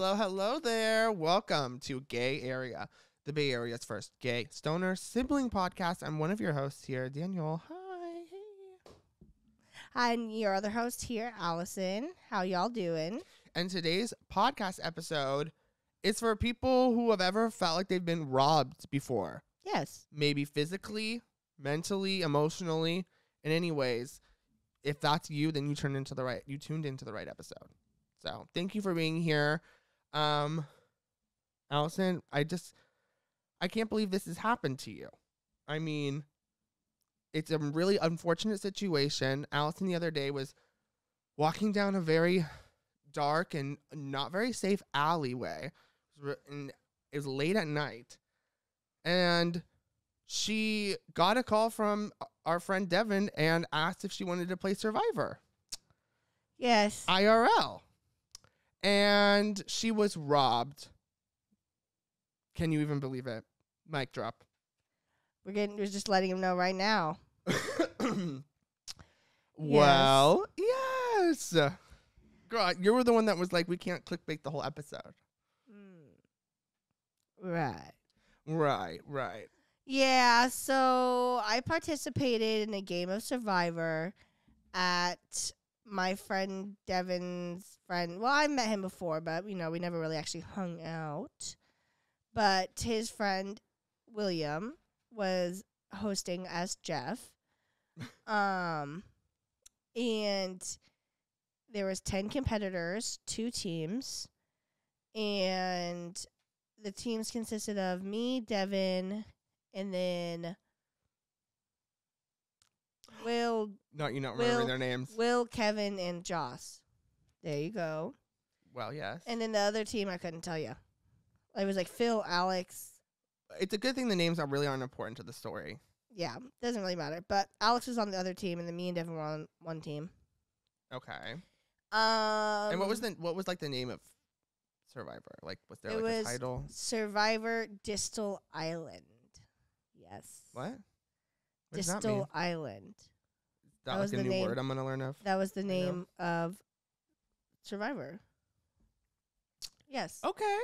Hello there. Welcome to Gay Area, the Bay Area's first gay stoner sibling podcast. I'm one of your hosts here, Daniel. Hi. Hey. I'm your other host here, Allison. How y'all doing? And today's podcast episode is for people who have ever felt like they've been robbed before. Yes. Maybe physically, mentally, emotionally, in any ways. If that's you, then you tuned into the right episode. So thank you for being here. Allison, I can't believe this has happened to you. I mean, it's a really unfortunate situation. Allison the other day was walking down a very dark and not very safe alleyway. And it was late at night. And she got a call from our friend Devin and asked if she wanted to play Survivor. Yes. IRL. And she was robbed. Can you even believe it? Mic drop. We're just letting him know right now. Well, yes. Girl, you were the one that was like, we can't clickbait the whole episode. Right. Yeah, so I participated in a game of Survivor at my friend Devin's friend. Well, I met him before, but, we never really actually hung out. But his friend, William, was hosting as Jeff. And there was 10 competitors, 2 teams. And the teams consisted of me, Devin, and then Will. No, you don't remember their names. Will, Kevin, and Joss. There you go. Well, yes. And then the other team, I couldn't tell you. It was like Phil, Alex. It's a good thing the names aren't important to the story. Yeah, doesn't really matter. But Alex was on the other team, and then me and Devin were on one team. Okay. And what was the name of Survivor? Like, was there a title? Survivor Distal Island. Yes. What? Distal Island. That was a new word I'm gonna learn of. That was the name of Survivor. Yes. Okay.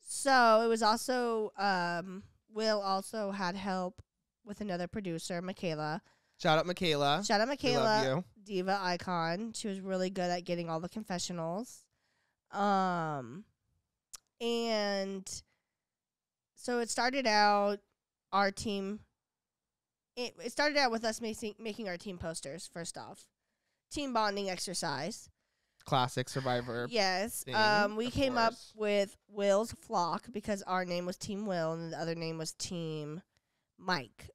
So it was also Will also had help with another producer, Michaela. Shout out Michaela. We love you. Diva icon. She was really good at getting all the confessionals. And so it started out our team. It started out with us making our team posters, first off. Team bonding exercise. Classic Survivor. Yes. Theme, we came up with Will's Flock because our name was Team Will and the other name was Team Mike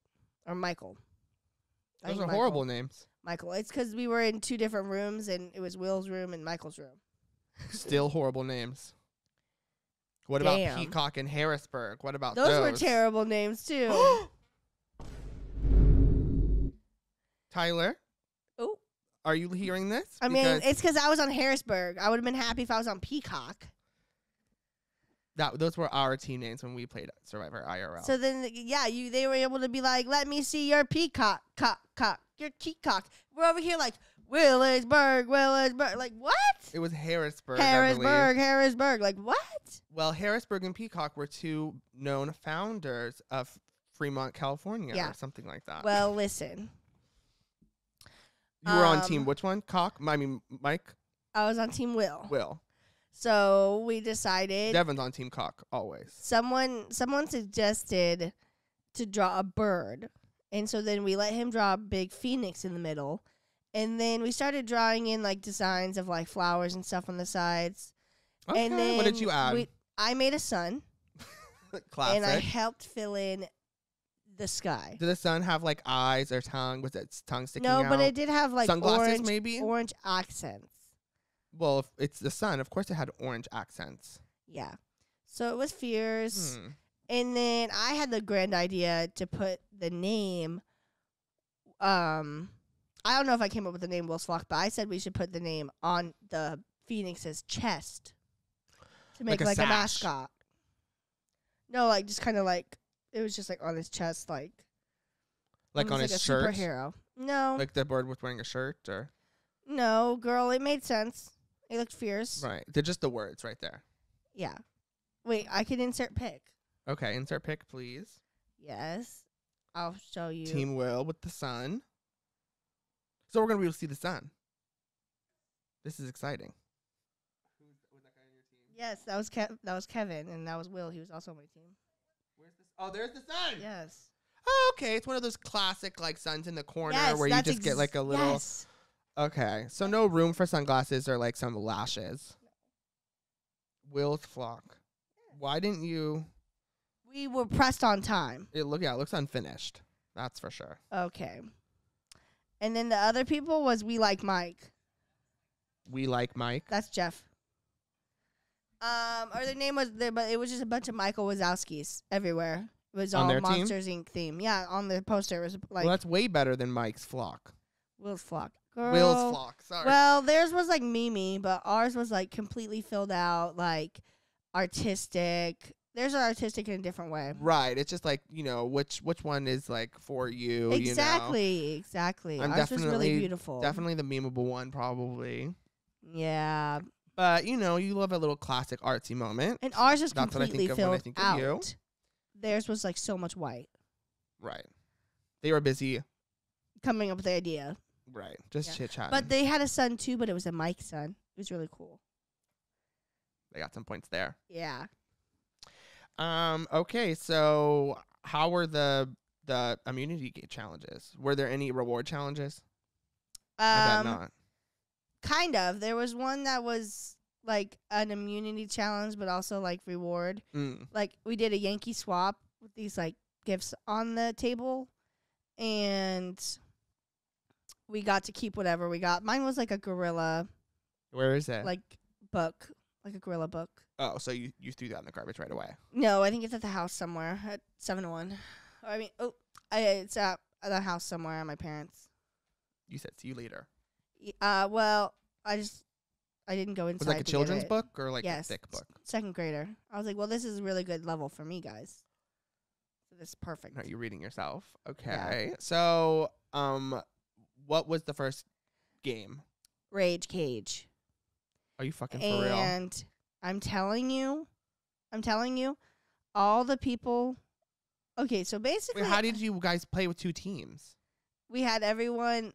or Michael. Those are horrible names. Michael. It's because we were in 2 different rooms and it was Will's room and Michael's room. Still horrible names. What about Peacock and Harrisburg? What about those? Those were terrible names too. Tyler? Oh. Are you hearing this? I mean, it's because I was on Harrisburg. I would have been happy if I was on Peacock. Those were our team names when we played Survivor IRL. So then, they were able to be like, let me see your peacock, your peacock. We're over here like, Willisburg. Like, what? It was Harrisburg, Harrisburg. Like, what? Well, Harrisburg and Peacock were 2 known founders of Fremont, California, or something like that. Well, listen. You were on team which one? Mike? I was on team Will. Will. So we decided. Devin's on team Cock, always. Someone suggested to draw a bird. And so then we let him draw a big phoenix in the middle. And then we started drawing in like designs of like flowers and stuff on the sides. Okay, and then what did you add? I made a sun. Classic. And I helped fill in the sky. Did the sun have like eyes or tongue? Was its tongue sticking out? No, but it did have like sunglasses, maybe orange accents. Well, if it's the sun, of course it had orange accents. Yeah. So it was fierce. And then I had the grand idea to put the name. I don't know if I came up with the name Will's Flock, but I said we should put the name on the phoenix's chest to make like a mascot. No, like just kind of like it was just like on his chest, like on his a shirt. Superhero. No, like the bird was wearing a shirt, or no, girl. It made sense. It looked fierce. Right. They're just the words right there. Yeah. Wait, I can insert pic. Okay, insert pic, please. Yes. I'll show you. Team Will with the sun. So we're going to be able to see the sun. This is exciting. Was that guy on your team? Yes, that was Kevin, and that was Will. He was also on my team. Where's this? Oh, there's the sun. Yes. Oh, okay. It's one of those classic like suns in the corner Yes, where you just get like a little. Yes. Okay, so no room for sunglasses or like some lashes. Will's flock. Why didn't you? We were pressed on time. It looks unfinished. That's for sure. Okay. And then the other people was We Like Mike. We Like Mike. That's Jeff. Or their name was there, but it was just a bunch of Michael Wazowskis everywhere. It was On all their team? Monsters Inc. theme. Yeah, on the poster it was like Well, that's way better than Mike's flock. Will's flock. Girl. Will's flock. Sorry. Well, theirs was like Mimi, but ours was like completely filled out, like artistic. Theirs are artistic in a different way. Right. It's just like, which one is like for you. Exactly. Exactly. I'm Ours was really beautiful. Definitely the memeable one, probably. Yeah. But you love a little classic artsy moment. And ours was That's what I completely think of when I filled think of out. you. Theirs was like so much white. Right. They were busy. Coming up with the idea. Right. Just chit chatting. But they had a son too, but it was a Mike son. It was really cool. They got some points there. Yeah. Okay, so how were the immunity challenges? Were there any reward challenges? I bet not. Kind of. There was one that was like an immunity challenge, but also like reward. Like we did a Yankee swap with these like gifts on the table, and we got to keep whatever we got. Mine was like a gorilla. Where is it? Like book, like a gorilla book. Oh, so you threw that in the garbage right away? No, I think it's at the house somewhere at 701. It's at the house somewhere at my parents'. You said see you later. Well, I didn't go inside. Was it like a to children's get it. book or like Yes, a thick book? Second grader. I was like, well, this is a really good level for me, guys. So this is perfect. No, you're reading yourself. Okay. Yeah. So, what was the first game? Rage Cage. Are you fucking for real? And I'm telling you, all the people. Okay, so basically, wait, how did you guys play with two teams? We had everyone.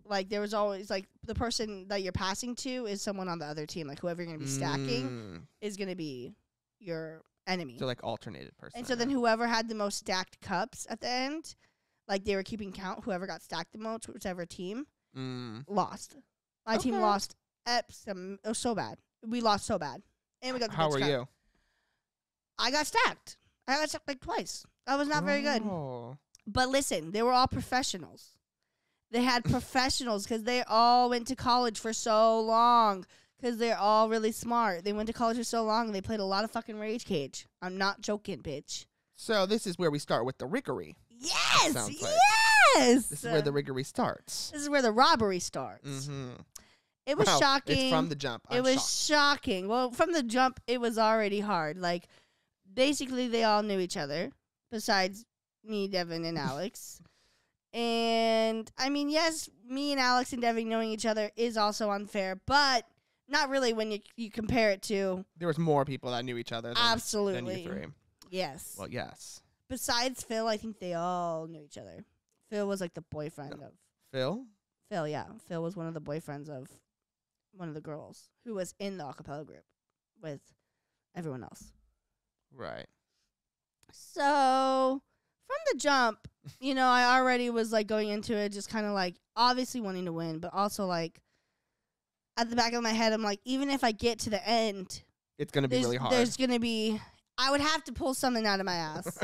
Like there was always like the person that you're passing to is someone on the other team. Like whoever you're gonna be stacking is gonna be your enemy. So like alternated person. And so then whoever had the most stacked cups at the end, like they were keeping count. Whoever got stacked the most, whichever team, lost. My team lost. It was so bad. We lost so bad, and we got the How best were cup. you? I got stacked. I got stacked like twice. I was not very good. But listen, they were all professionals. They had professionals because they all went to college for so long because they're all really smart. They went to college for so long and they played a lot of fucking Rage Cage. I'm not joking, bitch. So this is where we start with the riggery. Yes! Yes! This is where the riggery starts. This is where the robbery starts. Mm-hmm. It was shocking. It's from the jump. It was shocking. Well, from the jump, it was already hard. Like, basically, they all knew each other besides me, Devin, and Alex. And, I mean, yes, me and Alex and Devin knowing each other is also unfair, but not really when you compare it to... There was more people that knew each other than you three. Yes. Well, yes. Besides Phil, I think they all knew each other. Phil was like the boyfriend of... Phil? Phil, yeah. Phil was one of the boyfriends of one of the girls who was in the acapella group with everyone else. Right. So... From the jump, I already was, like, going into it just kind of, like, obviously wanting to win, but also, like, at the back of my head, I'm like, even if I get to the end... It's going to be really hard. There's going to be... I would have to pull something out of my ass.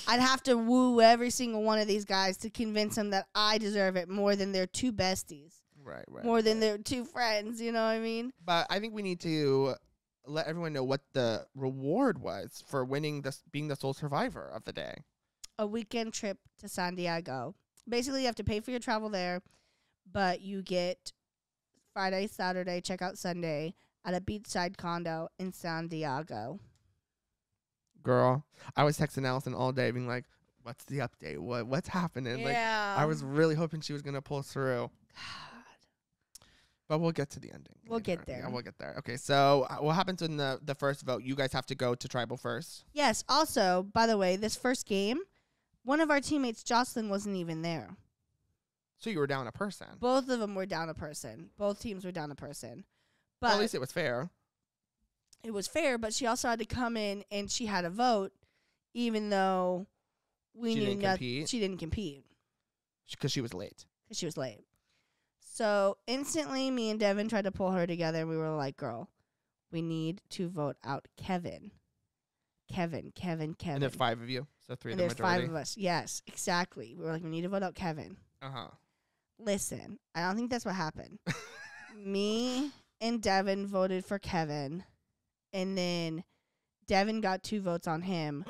I'd have to woo every single one of these guys to convince them that I deserve it more than their two besties. Right. More than their two friends, you know what I mean? But I think we need to let everyone know what the reward was for winning being the sole survivor of the day. A weekend trip to San Diego. Basically, you have to pay for your travel there, but you get Friday, Saturday, check out Sunday at a beachside condo in San Diego. Girl, I was texting Allison all day being like, what's the update? What's happening? Yeah. Like, I was really hoping she was going to pull through. But we'll get to the ending. We'll later. get there. Yeah, we'll get there. Okay, so what happens in the first vote? You guys have to go to tribal first. Yes. Also, by the way, this first game, one of our teammates, Jocelyn, wasn't even there. So you were down a person. Both of them were down a person. Both teams were down a person. Well, But at least it was fair. it was fair, but she also had to come in and she had a vote, even though we She knew didn't compete? she didn't compete Because she was late. because she was late. So instantly, me and Devin tried to pull her together, and we were like, "Girl, we need to vote out Kevin. Kevin. And there's 5 of you, so 3 And of the there's majority. 5 of us. Yes, exactly. We were like, we need to vote out Kevin. Uh-huh. Listen, I don't think that's what happened. Me and Devin voted for Kevin, and then Devin got 2 votes on him,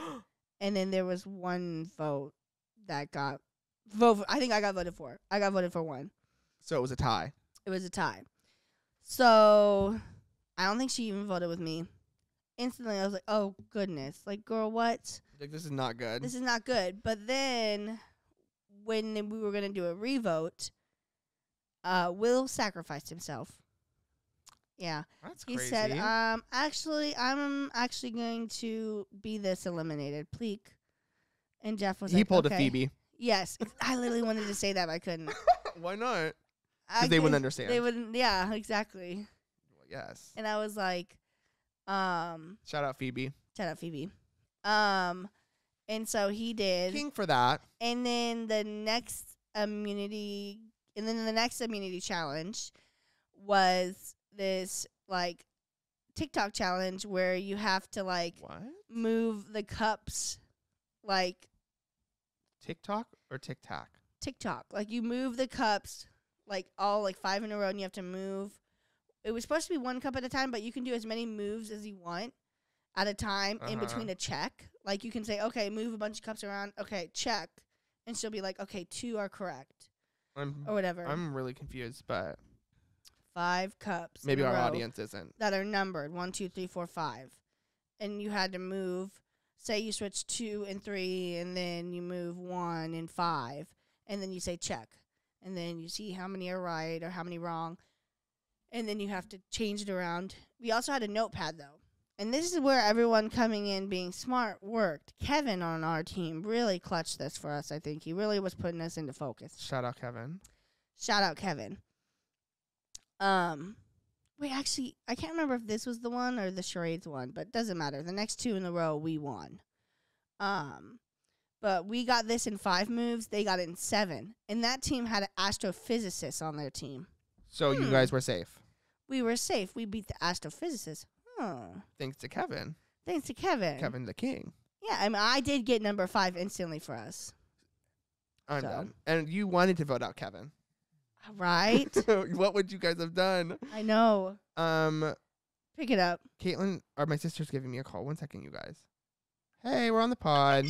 and then there was 1 vote that got I think I got voted for. I got voted for 1. So it was a tie. It was a tie. So I don't think she even voted with me. Instantly, I was like, oh, goodness. Like, girl, what? Like, this is not good. This is not good. But then when we were going to do a revote, Will sacrificed himself. Yeah. That's He crazy. said, I'm actually going to be this eliminated. Pleek. And Jeff was he like, pulled okay. a Phoebe. Yes. I literally wanted to say that, but I couldn't. Why not? Because they wouldn't understand. They wouldn't. Yeah, exactly. Well, yes. And I was like, Shout out Phoebe. shout out Phoebe. And so he did. King for that. And then the next immunity challenge was this like TikTok challenge where you have to like What? move the cups like TikTok or TikTok? TikTok. Like you move the cups like all like 5 in a row and you have to move. It was supposed to be 1 cup at a time, but you can do as many moves as you want at a time in between a check. Like you can say, okay, move a bunch of cups around. Okay, check. And she'll be like, okay, 2 are correct. Or whatever. I'm really confused, but 5 cups. maybe in a our row audience isn't. that are numbered 1, 2, 3, 4, 5. And you had to move, say you switch 2 and 3, and then you move 1 and 5. And then you say check. And then you see how many are right or how many wrong. And then you have to change it around. We also had a notepad, though. And this is where everyone coming in being smart worked. Kevin on our team really clutched this for us, I think. He really was putting us into focus. Shout out Kevin. Shout out Kevin. Wait, actually, I can't remember if this was the one or the charades one, but it doesn't matter. The next 2 in a row, we won. But we got this in 5 moves. They got it in 7. And that team had an astrophysicist on their team. So you guys were safe. We were safe. We beat the astrophysicist. Thanks to Kevin. Thanks to Kevin. Kevin the king. Yeah, I mean, I did get number 5 instantly for us. I'm So. done. And you wanted to vote out Kevin. Right? What would you guys have done? I know. Um, Pick it up. Caitlin, or my sister's giving me a call. 1 second, you guys. Hey, we're on the pod.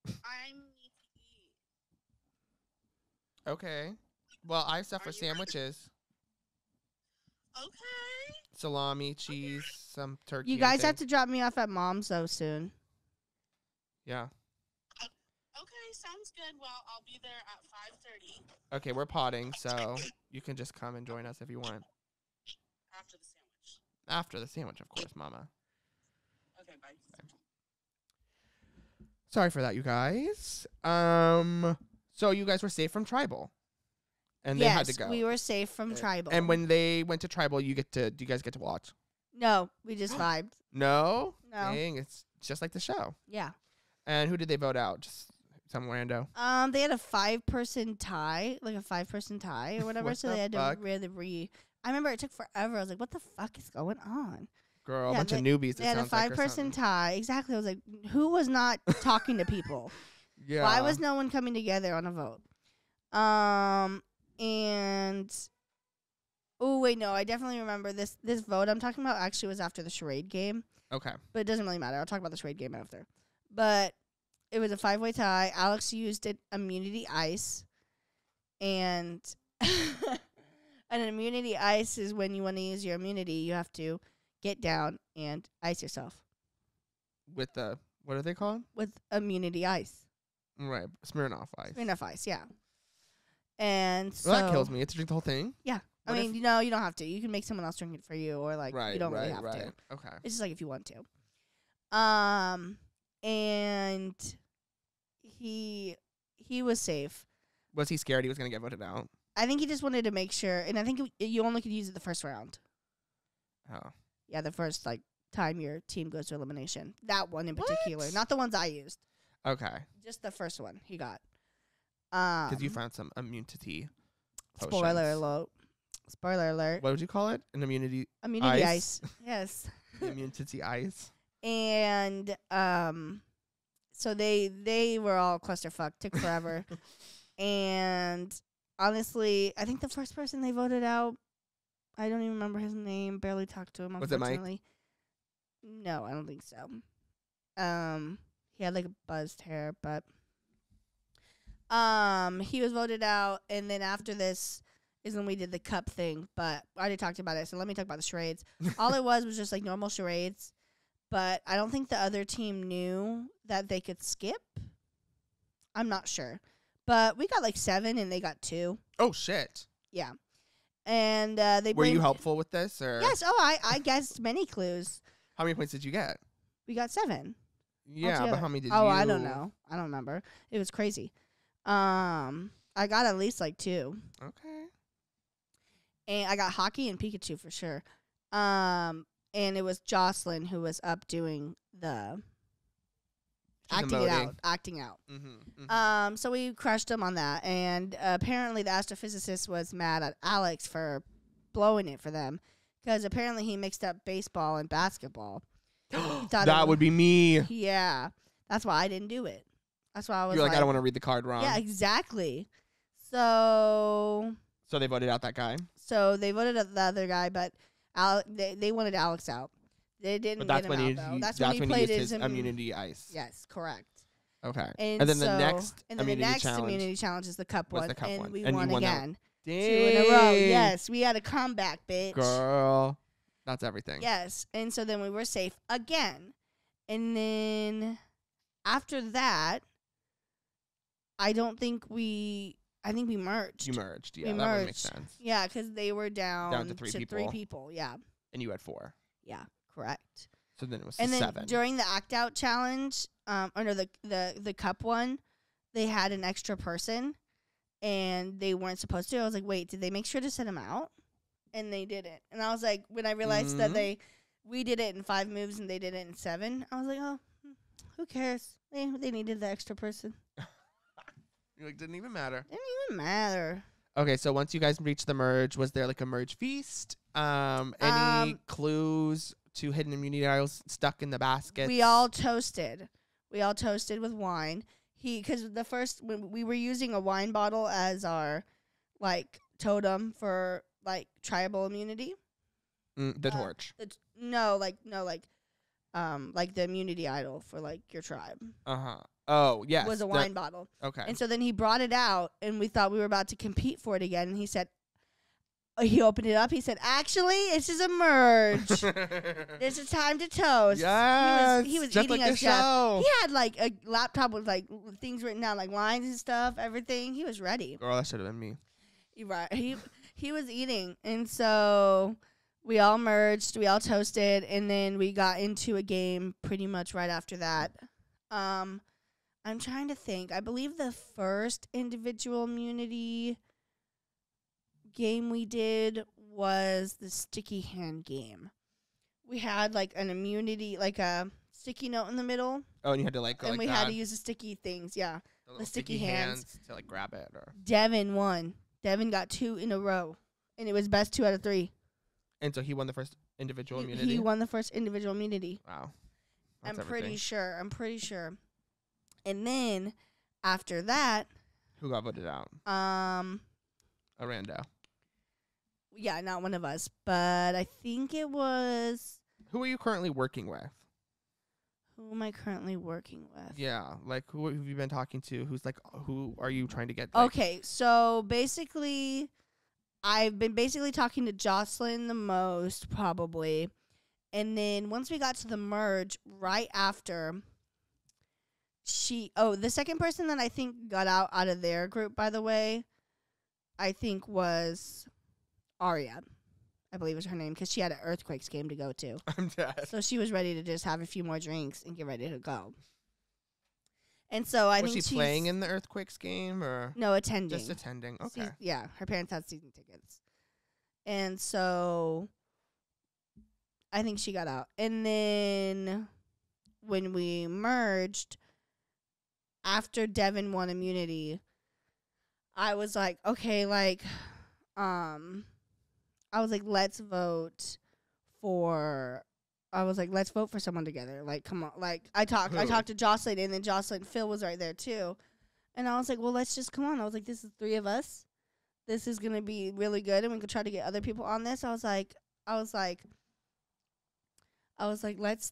I need to eat. Okay. Well, I have stuff Are for you sandwiches. Okay. Salami, cheese, some turkey. You guys have to drop me off at mom's, though, soon. Yeah. Okay, sounds good. Well, I'll be there at 5:30 Okay, we're potting, so you can just come and join us if you want. after the sandwich. After the sandwich, of course, Mama. Okay, bye. Sorry for that, you guys. So you guys were safe from tribal, and they had to go. we were safe from tribal. And when they went to tribal, do you guys get to watch? No, we just vibed. No. No. Dang, it's just like the show. Yeah. And who did they vote out? Just some rando. They had a 5-person tie, like a 5-person tie or whatever. What so the they had fuck? to really. I remember it took forever. I was like, "What the fuck is going on?" Girl, Yeah, a bunch of newbies. They had a 5-person tie. Exactly. I was like, "Who was not talking to people? Yeah. Why was no one coming together on a vote?" And oh wait, no, I definitely remember this vote I'm talking about. Actually, was after the charade game. Okay. But it doesn't really matter. I'll talk about the charade game after. But it was a 5-way tie. Alex used an immunity ice. And an immunity ice is when you want to use your immunity, you have to get down and ice yourself With the, what are they called? with immunity ice. Right. Smirnoff Ice. Enough ice, yeah. And so Well, that kills me. It's to drink the whole thing. I What mean, if- you know, you don't have to. You can make someone else drink it for you, or like Right. you don't right. really have right. to. Okay. It's just like if you want to. And he was safe. Was he scared he was gonna get voted out? I think he just wanted to make sure, and I think you only could use it the first round. Oh. Yeah, the first like time your team goes to elimination. That one in particular, What? not the ones I used. Okay. Just the first one he got. Because you found some immunity. Spoiler potions. alert. Spoiler alert. What would you call it? An immunity. Immunity ice? ice. Yes. Immunity ice. And so they were all clusterfuck. Took forever. And honestly, I think the first person they voted out, I don't even remember his name. Barely talked to him. Was it Mike? Unfortunately. No, I don't think so. He had like a buzzed hair, but he was voted out, and then after this is when we did the cup thing. But I already talked about it, so let me talk about the charades. All it was just like normal charades, but I don't think the other team knew that they could skip. I'm not sure, but we got like 7, and they got 2. Oh shit. Yeah, and they Were you blamed- helpful with this, or Yes. Oh, I guessed many clues. how many points did you get? We got 7. Yeah, but altogether. how many did Oh, you? I don't know. I don't remember. It was crazy. I got at least like 2. Okay. And I got hockey and Pikachu for sure. And it was Jocelyn who was up doing the She's acting it emoting. out, acting out. Mm-hmm. So we crushed him on that, and apparently the astrophysicist was mad at Alex for blowing it for them because apparently he mixed up baseball and basketball. He thought it That was- would be me. Yeah, that's why I didn't do it. That's why I was You're like, I don't want to read the card wrong. Yeah, exactly. So So they voted out that guy. they voted out the other guy, but they wanted Alex out. They didn't But that's get when him he out, though. used, That's that's when he when played he used his immu- immunity ice. Yes, correct. Okay. And, then the so- next and then the immunity next challenge immunity challenge is the cup was one, the cup and one. we And you won won that again. Dang. 2 in a row. Yes, we had a comeback, bitch. Girl. That's everything. Yes, and so then we were safe again, and then after that, I think we merged. You merged. Yeah, We that would make merged. sense. Yeah, because they were down to 3 3 people. people. Yeah, And you had 4. yeah, correct. So then it was And then 7. during the act out challenge, under the cup one, they had an extra person, and they weren't supposed to. I was like, wait, did they make sure to send him out? And they didn't. And I was like, when I realized that Mhm. we did it in 5 moves and they did it in 7, I was like, oh, who cares? They needed the extra person. You're like, didn't even matter. Didn't even matter. Okay, so once you guys reached the merge, was there like a merge feast? Any clues to hidden immunity idols stuck in the basket? We all toasted. With wine. Because when we were using a wine bottle as our like totem for like tribal immunity. The torch. Like the immunity idol for like your tribe Uh-huh. Oh, yes. was a wine bottle. Okay. And so then he brought it out, and we thought we were about to compete for it again. And he said, he opened it up. He said, actually, it's just a merge. There's a time to toast. Yes. He was just eating like us the up. show. He had like a laptop with like things written down, like lines and stuff, everything. He was ready. Girl, that should have been me. He was eating, and so we all merged, we all toasted, and then we got into a game pretty much right after that. I'm trying to think. I believe the first individual immunity game we did was the sticky hand game. We had like an immunity, like a sticky note in the middle, Oh, and you had to like go and like we that. had to use the sticky things. Yeah. little sticky hands. to like grab it. Or Devin won. Devin got 2 in a row, and it was best 2 out of 3. And so he won the first individual immunity. He won the first individual immunity. Wow. I'm That's pretty everything. sure. And then after that, Who got voted out? A rando. yeah, not one of us, but I think it was. Who are you currently working with? Who am I currently working with? Yeah, like who have you been talking to? Who are you trying to get? Like, Okay, so basically, I've been talking to Jocelyn the most, probably. And then once we got to the merge, right after, the second person that I think got out of their group, by the way, I think, was Aria. I believe was her name, because she had an Earthquakes game to go to. I'm dead. So she was ready to just have a few more drinks and get ready to go. And so I Was think she she's playing in the Earthquakes game or no attending. just attending? Okay. Yeah, her parents had season tickets. And so I think she got out. And then when we merged, after Devin won immunity, I was like, okay, like, I was like, let's vote for someone together. Like, come on. Like, I talked to Jocelyn, and then Phil was right there too. And I was like, well, let's just come on. I was like, this is 3 of us. This is gonna be really good, and we could try to get other people on this. I was like, let's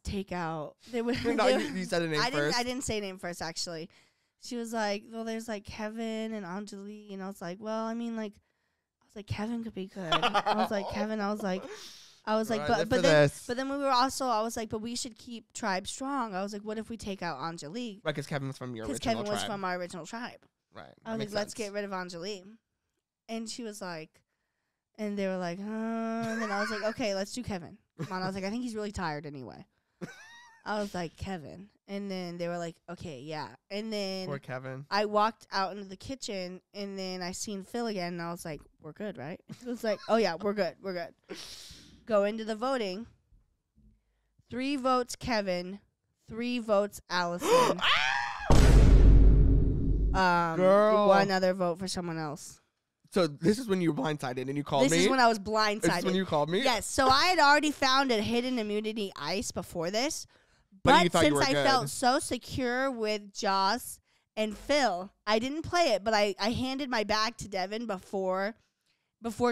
take out. You said a name first. I didn't say name first, actually. She was like, well, there's like Kevin and Anjali, and I was like, well, I mean, like, Kevin could be good. I was like, Kevin. I was like, Right, but then we were also, I was like, but we should keep Tribe strong. I was like, what if we take out Anjali? Right, because Kevin was from your original Because Kevin tribe. was from our original tribe. Right. I was like, let's get rid of Anjali. And she was like, and they were like, and then I was like, okay, let's do Kevin. Come on. I was like, I think he's really tired anyway. I was like, Kevin. And then they were like, okay, yeah. And then Poor Kevin. I walked out into the kitchen, and then I seen Phil again, and I was like, we're good, right? He was like, oh, yeah, we're good. We're good. Go into the voting. 3 votes Kevin, 3 votes Allison. Girl. 1 other vote for someone else. So this is when you were blindsided and you called me? This is when I was blindsided. This is when you called me? Yes. So I had already found a hidden immunity ice before this. But you thought you since were I good. felt so secure with Joss and Phil, I didn't play it, but I handed my bag to Devin before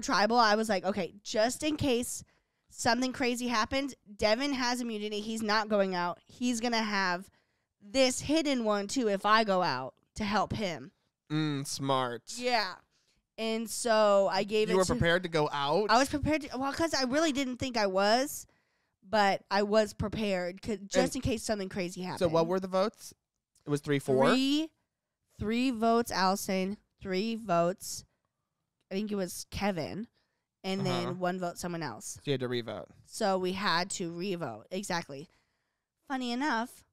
Tribal. I was like, okay, just in case something crazy happens, Devin has immunity. He's not going out. He's going to have this hidden one, too, if I go out to help him. Smart. Yeah. And so I gave it to... You were prepared to go out? I was prepared to... Well, because I really didn't think I was, but I was prepared just in case something crazy happened. So what were the votes? It was 3-4? 3 votes Allison, 3 votes, I think it was Kevin, and then 1 vote someone else. So you had to revote. So we had to revote. Exactly. Funny enough,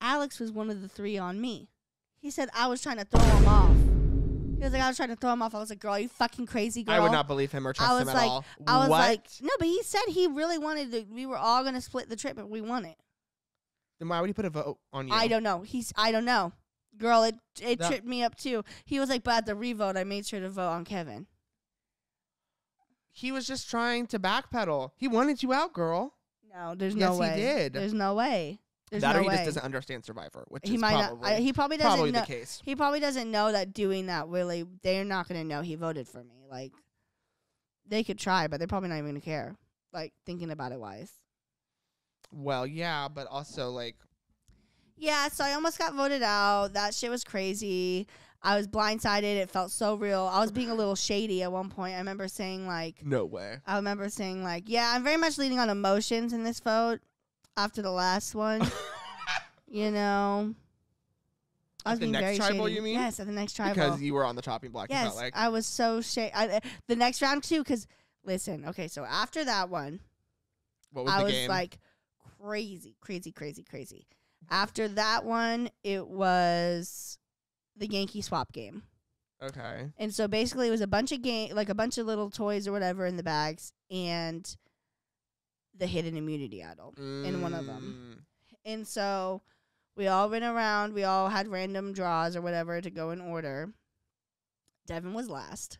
Alex was one of the 3 on me. He said I was trying to throw him off. He was like, I was trying to throw him off. I was like, girl, are you fucking crazy, girl? I would not believe him or trust him at all. I was what? like, no, but he said he really wanted to. We were all going to split the trip, but we won it. Then why would he put a vote on you? I don't know. I don't know. Girl, it tripped me up, too. He was like, but at the revote, I made sure to vote on Kevin. He was just trying to backpedal. He wanted you out, girl. No, there's no way. Yes, he did. There's no way. There's that no or he way. just doesn't understand Survivor, which He is might probably, not. He probably doesn't probably know. the case. He probably doesn't know that doing that really, they're not going to know he voted for me. Like, they could try, but they're probably not even going to care. Like, thinking about it wise. Well, yeah, but also, like... Yeah, so I almost got voted out. That shit was crazy. I was blindsided. It felt so real. I was being a little shady at one point. I remember saying, like... No way. Yeah, I'm very much leaning on emotions in this vote after the last one. You know? I was the being next very tribal, shady. you mean? Yes, at the next tribal. Because you were on the chopping block. You Yes, felt like. I was so shady. The next round, too, because, listen, okay, so after that one... What was I the was game? like crazy. After that one, it was the Yankee swap game. Okay. And so basically it was a bunch of a bunch of little toys or whatever in the bags and the hidden immunity idol in one of them. And so we all went around, we all had random draws or whatever to go in order. Devin was last.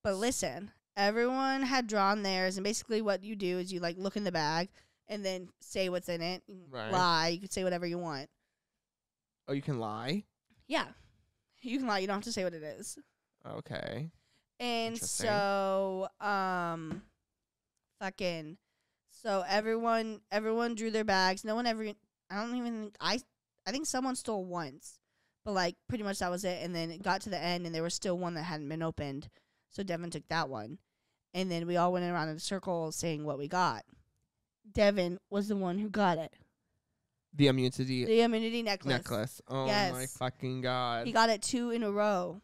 But listen, everyone had drawn theirs, and basically what you do is you like look in the bag and then say what's in it. Right. Lie. You could say whatever you want. Oh, you can lie? Yeah. You can lie. You don't have to say what it is. Okay. And Interesting. so, so everyone drew their bags. No one ever, I think someone stole once, but like pretty much that was it. And then it got to the end and there was still one that hadn't been opened. So Devin took that one. And then we all went around in a circle saying what we got. Devin was the one who got it. The immunity necklace. Oh Yes. my fucking God. He got it 2 in a row.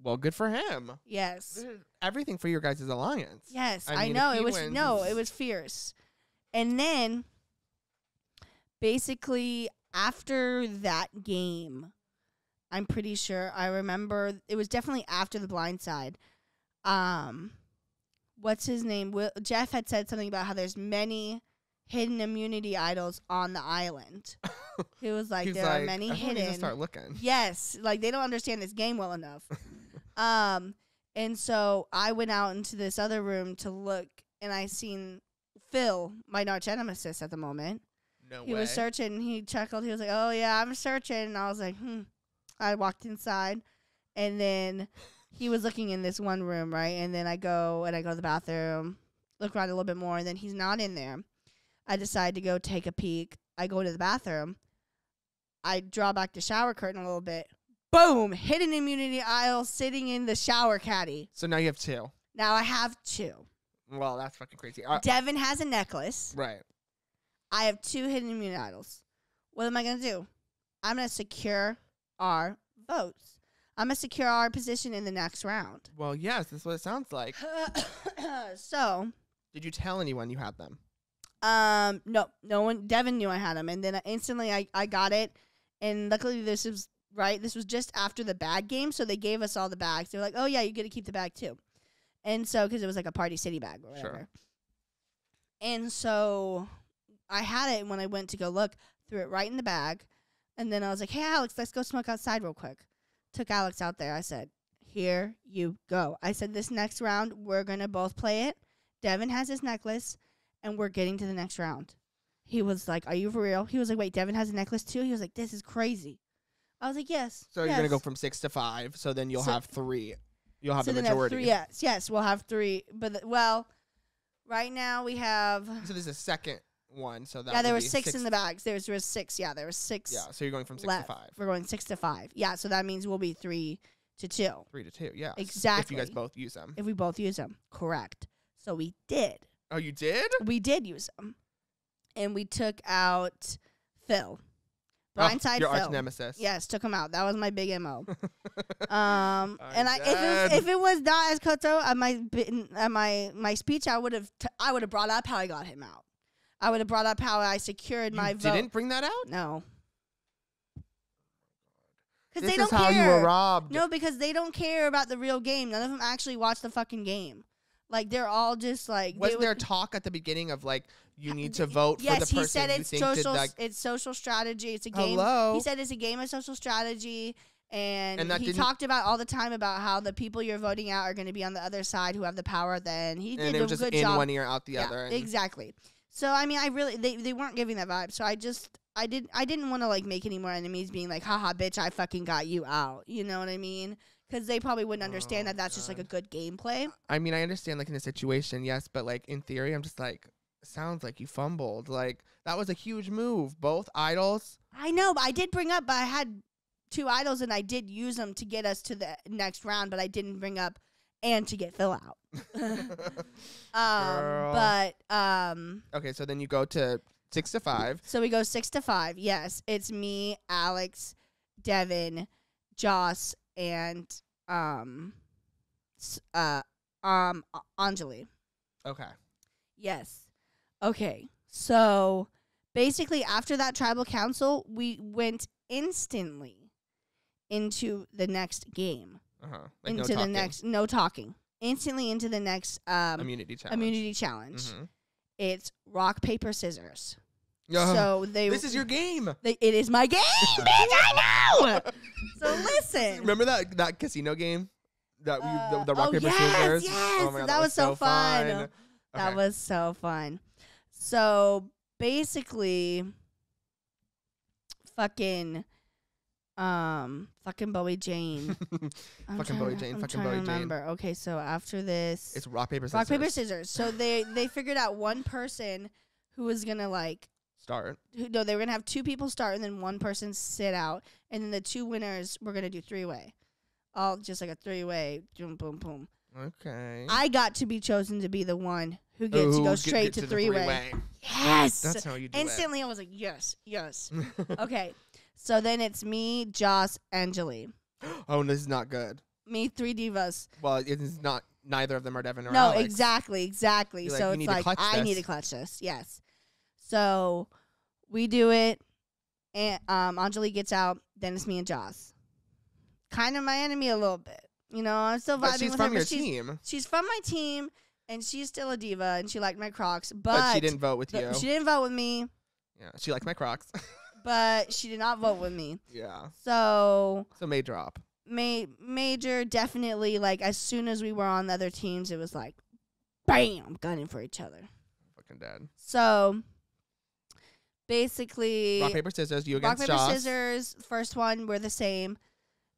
Well, good for him. Yes. This is everything for your guys' alliance. Yes, I I mean, know. if he It was wins, no, it's- it was fierce. And then basically after that game, I'm pretty sure I remember it was definitely after the blind side. What's his name? Jeff had said something about how there's many hidden immunity idols on the island. He was like, He's there like, are many I need to hidden. start looking. Yes, like they don't understand this game well enough. And so I went out into this other room to look, and I seen Phil, my arch nemesis at the moment. No He way. was searching. He chuckled. He was like, "Oh yeah, I'm searching." And I was like, I walked inside, and then he was looking in this one room, right? And then I go to the bathroom, look around a little bit more, and then he's not in there. I decide to go take a peek. I go to the bathroom. I draw back the shower curtain a little bit. Boom! Hidden immunity aisle sitting in the shower caddy. So now you have 2. Now I have 2. Well, that's fucking crazy. Devin has a necklace. Right. I have 2 hidden immunity idols. What am I going to do? I'm going to secure our votes. I'm going to secure our position in the next round. Well, yes, that's what it sounds like. So, Did you tell anyone you had them? no one. Devin knew I had them, and then instantly I got it. And luckily, this was just after the bag game, so they gave us all the bags. They were like, "Oh yeah, you get to keep the bag too," and so because it was like a Party City bag or whatever. Sure. And so I had it, and when I went to go look, threw it right in the bag, and then I was like, "Hey Alex, let's go smoke outside real quick." Took Alex out there. I said, "Here you go." I said, "This next round, we're gonna both play it. Devin has his necklace, and we're getting to the next round." He was like, "Are you for real?" He was like, "Wait, Devin has a necklace too?" He was like, "This is crazy." I was like, "Yes." So you're going to go from 6 to 5, so then you'll So- have 3. You'll have so the then majority. have 3. Yes, we'll have 3. But right now we have. So there's a second one, so that There would were be 6 in the bags. There was 6. Yeah, there was 6. Yeah, so you're going from 6 left. to 5. We're going 6 to 5. Yeah, so that means we'll be 3 to 2 3 to 2, yeah. Exactly. If you guys both use them. if we both use them. Correct. So we did. Oh, you did? We did use them, and we took out Phil. Oh, Blindside your Phil. arch nemesis. Yes, took him out. That was my big MO. I'm And dead. if it was not as cutthroat at my speech, I would have brought up how I got him out. I would have brought up how I secured my You vote. didn't bring that out? No. Because This they is don't how care. you were robbed. No, because they don't care about the real game. None of them actually watch the fucking game. Like they're all just like. Wasn't there talk at the beginning of like you need to vote for Yes, the person he said you it's think social. did like It's social strategy. It's a game. hello? He said it's a game of social strategy, and that he didn't- talked about all the time about how the people you're voting out are going to be on the other side who have the power. Then he and did it a was just good in job. one ear out the Yeah, other. And exactly. So I mean, I really they weren't giving that vibe. So I didn't want to like make any more enemies, being like, haha, bitch, I fucking got you out. You know what I mean? Because they probably wouldn't understand Oh, that that's just like a God. good gameplay. I mean, I understand like in a situation, yes, but like in theory, I'm just like, sounds like you fumbled. Like that was a huge move. Both idols. I know, but I did bring up, but I had 2 idols and I did use them to get us to the next round, but I didn't bring up and to get Phil out. Girl. But Okay, so then you go to 6 to 5. so we go 6 to 5. Yes, it's me, Alex, Devin, Joss, and Anjali. Okay. Yes. Okay. So basically, after that tribal council, we went instantly into the next game. Like into no the talking. next, no talking. Instantly into the next immunity challenge. immunity challenge. Mhm. It's rock, paper, scissors. Ugh. So they. This is your game. It is my game, bitch. I know. So listen. Remember that casino game? That the rock oh, paper yes, scissors. yes, Oh my God, that was so fun. Okay. That was so fun. So basically, fucking Bowie Jane. Fucking Bowie Jane, I'm fucking trying to Bowie Jane. remember. Okay, so after this, It's rock paper scissors. rock paper scissors. So they figured out one person who was gonna like. Start. No, they were gonna have 2 people start and then one person sit out, and then the 2 winners were gonna do 3-way, all just like a 3-way. Boom, boom, boom. Okay. I got to be chosen to be the one who gets to go straight to the 3-way. Yes. That's how you do Instantly, I was like, yes, yes. Okay, so then it's me, Joss, Anjali. Oh, this is not good. Me, 3 divas. Well, it's not. Neither of them are Devin or No, Alex. exactly. You're So you it's need to like clutch I need this. to clutch this. Yes. So we do it, and Anjali gets out. Then it's me and Joss. Kind of my enemy a little bit. You know, I'm still vibing But she's with from her. your But team. she's from my team, and she's still a diva, and she liked my Crocs. But she didn't vote with you. She didn't vote with me. Yeah, she liked my Crocs. But she did not vote with me. Yeah. So may drop. Major definitely, like, as soon as we were on the other teams, it was like, bam, gunning for each other. Fucking dead. So basically, Rock, paper, scissors. You rock, against paper, Joss. scissors. First one, we're the same.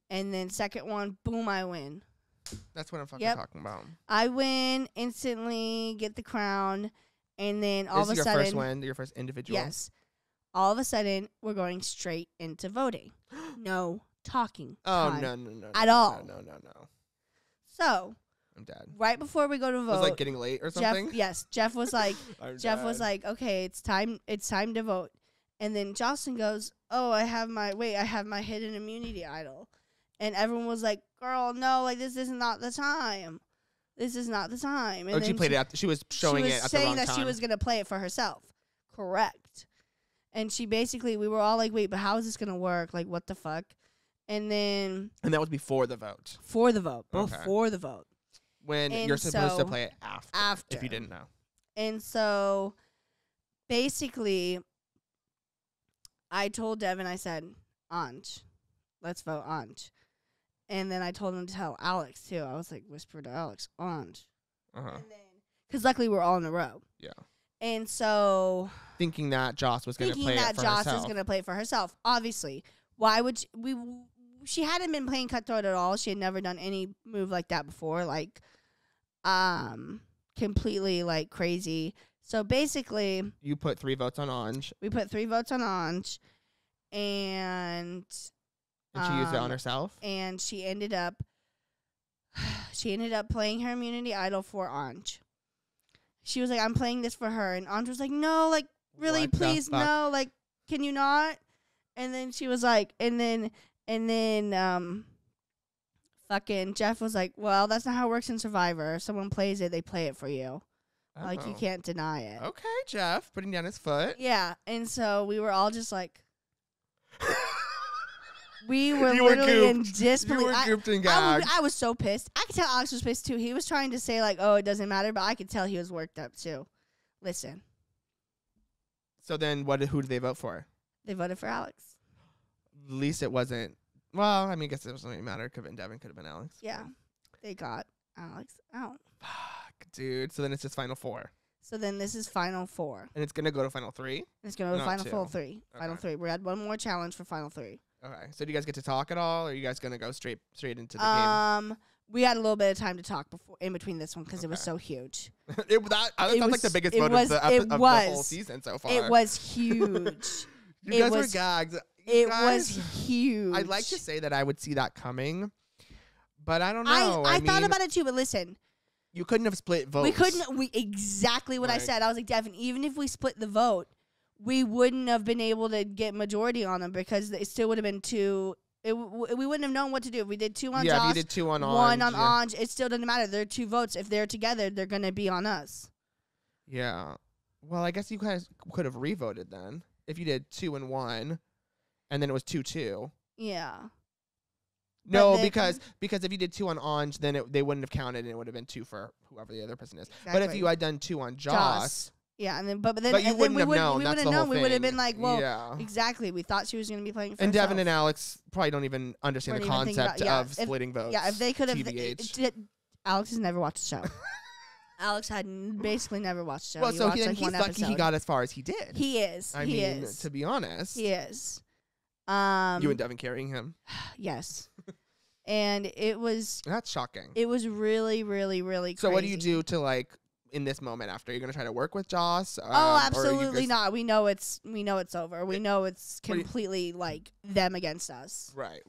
And then second one, boom, I win. That's what I'm fucking Yep. talking about. I win instantly, get the crown. And then all This of is a your sudden, first win, your first individual. yes, all of a sudden, we're going straight into voting. No talking Oh time no. at all. No. So I'm dead. right before we go to It vote, was like getting late or something. Jeff was like, I'm Jeff was dead. like, okay, it's time to vote. And then Jocelyn goes, oh, I have my hidden immunity idol. And everyone was like, girl, no, like, this is not the time. This is not the time. And Oh, she then played it. She was showing she was it at the saying wrong that time. she was going to play it for herself. Correct. And she basically, we were all like, wait, but how is this going to work? Like, what the fuck? And then And that was before the vote. for the vote, Okay. before the vote. When And you're supposed to so, play it after. after. If you didn't know. And so basically, I told Devin, I said, Anj, let's vote Anj. And then I told him to tell Alex, too. I was like, whisper to Alex, Anj. Uh-huh. And then, because luckily we're all in a row. Yeah. And so, Thinking that Joss was going to thinking play that it for Joss herself. is going to play it for herself, obviously. Why would she hadn't been playing cutthroat at all. She had never done any move like that before, like, completely, like, crazy. So basically, You put 3 votes on Anj, we put 3 votes on Anj, and and she used it on herself. and she ended up playing her immunity idol for Anj. She was like, I'm playing this for her, and Anj was like, no, like, really, What the please, fuck? no, like, can you not? And then she was like, and then fucking Jeff was like, well, that's not how it works in Survivor. If someone plays it, they play it for you. Like, you Oh. can't deny it. Okay, Jeff, putting down his foot. Yeah, and so we were all just like, we were You were literally in gooped. disbelief. You were gooped and gagged. I was so pissed. I could tell Alex was pissed too. He was trying to say like, "Oh, it doesn't matter," but I could tell he was worked up too. Listen, So then, who did they vote for? they voted for Alex. At least it wasn't. Well, I mean, I guess it doesn't really matter. Could have been Devin. Could have been Alex. Yeah, they got Alex out. Fuck, dude. So then it's just final 4, So then this is final 4. and it's gonna go to final 3. It's going to Not final 2. full 3. Final Okay. 3. We had one more challenge for final 3. Okay. So do you guys get to talk at all, or are you guys gonna go straight into the game? We had a little bit of time to talk before in between this one because it was Okay. so huge. That it sounds like the was- biggest it vote was- of the it of the was. whole season so far. It was huge. You it guys were was- gagged. It Guys, was huge. I'd like to say that I would see that coming, but I don't I know. thought mean, about it too, but listen, You couldn't have split votes. we couldn't. We exactly what I Right. said. I was like, Devin, even if we split the vote, we wouldn't have been able to get majority on them because it still would have been 2. We wouldn't have known what to do if we did 2 on Yeah, if Joss, you did 2 on one Anj, on Anj. It still doesn't matter. They're 2 votes. If they're together, they're gonna be on us. Yeah. Well, I guess you guys could have revoted then if you did 2 and 1, and then it was 2-2. Yeah. No, then- because if you did 2 on Anj, then they wouldn't have counted, and it would have been 2 for whoever the other person is. But if Exactly. you had done 2 on Joss, Yeah, and then but then but you and then wouldn't we have wouldn't known. we That's wouldn't the whole known. We would have thing. been like, well, yeah. exactly. We thought she was gonna be playing for And Devin herself. and Alex probably don't even understand Weren't the even thinking concept about- yeah, of if- splitting votes. Yeah, if they could have. TBH. Alex has never watched the show. Alex had basically never watched the show. Well, He so watched, he's like, one lucky he episode. got as far as he did. He is. I he mean, is. to be honest, He is. you and Devin carrying him. Yes. And it was That's shocking. really, really, really So crazy. what do you do to like in this moment after? You're gonna try to work with Joss? Oh, or are you absolutely guys- not. We know it's over. We know it's What do you- completely like them against us. Right.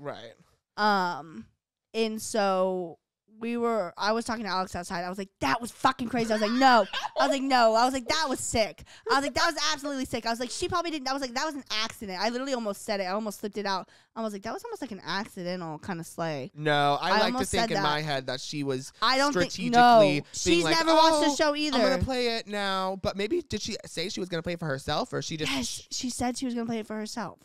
And so I was talking to Alex outside. I was like, that was fucking crazy. I was like, no. I was like, no. I was like, that was sick. I was like, that was absolutely sick. I was like, she probably didn't. I was like, that was an accident. I literally almost said it. I almost slipped it out. I was like, that was almost like an accidental kind of slay. No, I like to almost think said in that. my head that she was I don't think, strategically no. being She's like, never watched the show either. I'm going to play it now. But maybe, did she say she was going to play it for herself, or she just... Yes, she said she was going to play it for herself.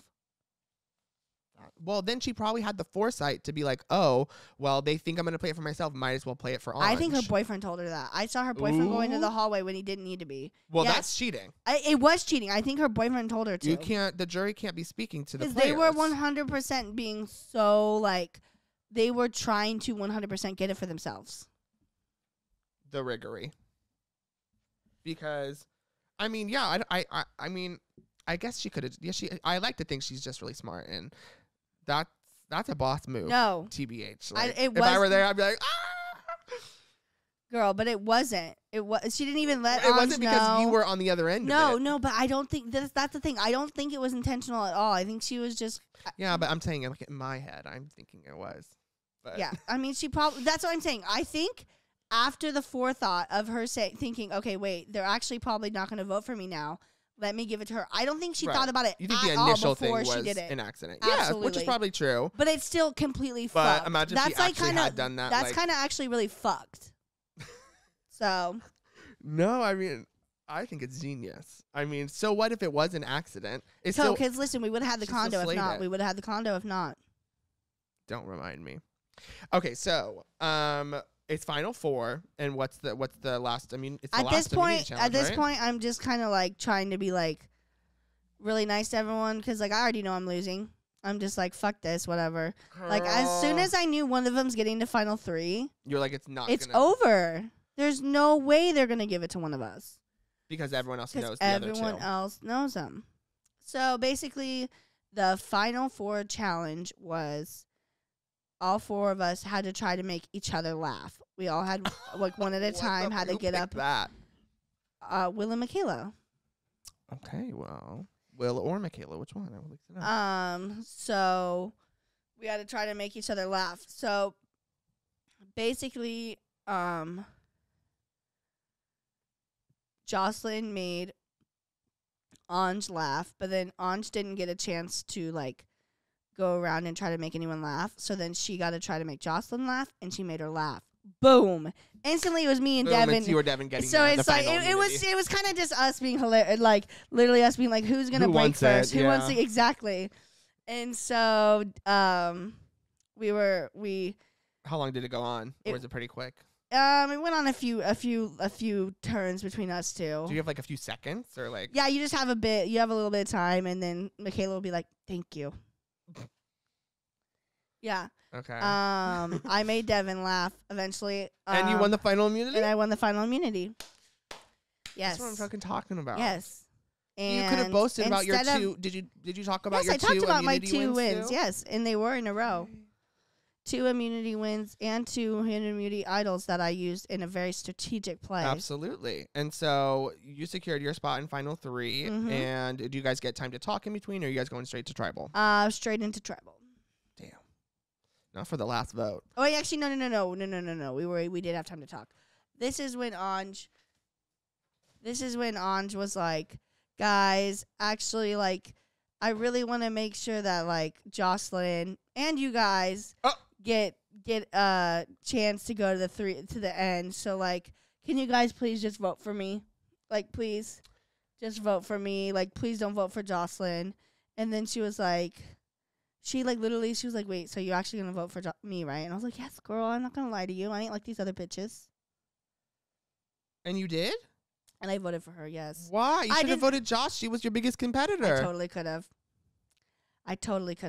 Well, then she probably had the foresight to be like, oh, well, they think I'm going to play it for myself. Might as well play it for Ange. I think her boyfriend told her that. I saw her boyfriend go into Ooh. the hallway when he didn't need to be. Well, Yes. that's cheating. It was cheating. I think her boyfriend told her to. You can't, the jury can't be speaking to the Because players. they were 100% being so, like, they were trying to 100% get it for themselves. The riggery. Because, I mean, yeah, I mean, I guess she could have, yeah, I like to think she's just really smart, and that's a boss move. No. TBH. Like, it if I were was- there, I'd be like, ah! Girl, but it wasn't. She didn't even let It Ange wasn't because know. you were on the other end No, of it. no, but I don't think that's the thing. I don't think it was intentional at all. I think she was just Yeah, but I'm saying, like, in my head, I'm thinking it was. But yeah. I mean, she probably. That's what I'm saying. I think after the forethought of her thinking, okay, wait, they're actually probably not going to vote for me now. Let me give it to her. I don't think she Right. thought about it You think at the initial all thing before was she did it. an accident. Yeah, which is Absolutely. probably true. But it's still completely But fucked. imagine if that's she like actually kinda, had done that. That's like, kind of actually really fucked. So no, I mean, I think it's genius. I mean, so what if it was an accident? It's so still, kids, listen, we would have had the she still condo if slayed not. it. We would have had the condo if not. don't remind me. Okay, so it's Final Four, and what's the last? I mean, it's the At last this point, immunity challenge, right? point, I'm just kind of like trying to be like really nice to everyone because like I already know I'm losing. I'm just like fuck this, whatever. Like as soon Girl. as I knew one of them's getting to final 3, you're like, it's not. it's gonna, over. There's no way they're gonna give it to one of us because everyone else because knows the other two. everyone else knows them. So basically, the final 4 challenge was all 4 of us had to try to make each other laugh. We all had like one at a What time the- had to who get picked up. That. Will and Michaela. Okay, well, Will or Michaela, which one? I would like to know. So we had to try to make each other laugh. So basically, Jocelyn made Ange laugh, but then Ange didn't get a chance to like go around and try to make anyone laugh. So then she got to try to make Jocelyn laugh, and she made her laugh. Boom! Instantly, it was me and Boom, Devin. it's you or Devin getting So the it's like final immunity. it was kind of just us being hilarious, like literally us being like, who's gonna Who break wants first? it? Who wants Yeah. to exactly? And so we How long did it go on? Or It- was it pretty quick? it went on a few turns between us two. Do you have like a few seconds or like? Yeah, you just have you have a little bit of time, and then Michaela will be like, "Thank you." Yeah. Okay. I made Devin laugh eventually. And you won the final immunity. and I won the final immunity. Yes. That's what I'm fucking talking about. Yes. And You could have boasted about your instead of- two. Did you talk about Yes, your I two talked about my immunity 2 wins. too? Yes, and they were in a row. 2 immunity wins and 2 immunity idols that I used in a very strategic play. Absolutely. And so you secured your spot in final 3. Mhm. And did you guys get time to talk in between, or are you guys going straight to tribal? Straight into tribal. Damn. Not for the last vote. Oh, wait, actually, no. We did have time to talk. This is when Ange was like, guys, actually, like, I really want to make sure that like Jocelyn and you guys get a chance to go to the end. So like, can you guys please just vote for me? Like, please, just vote for me. Like, please don't vote for Jocelyn. And then she was like, she was like, wait, so you're actually gonna vote for me, right? And I was like, yes, girl. I'm not gonna lie to you. I ain't like these other bitches. And you did? And I voted for her. Yes. Why? You I should have didn't- voted Josh. She was your biggest competitor. I totally could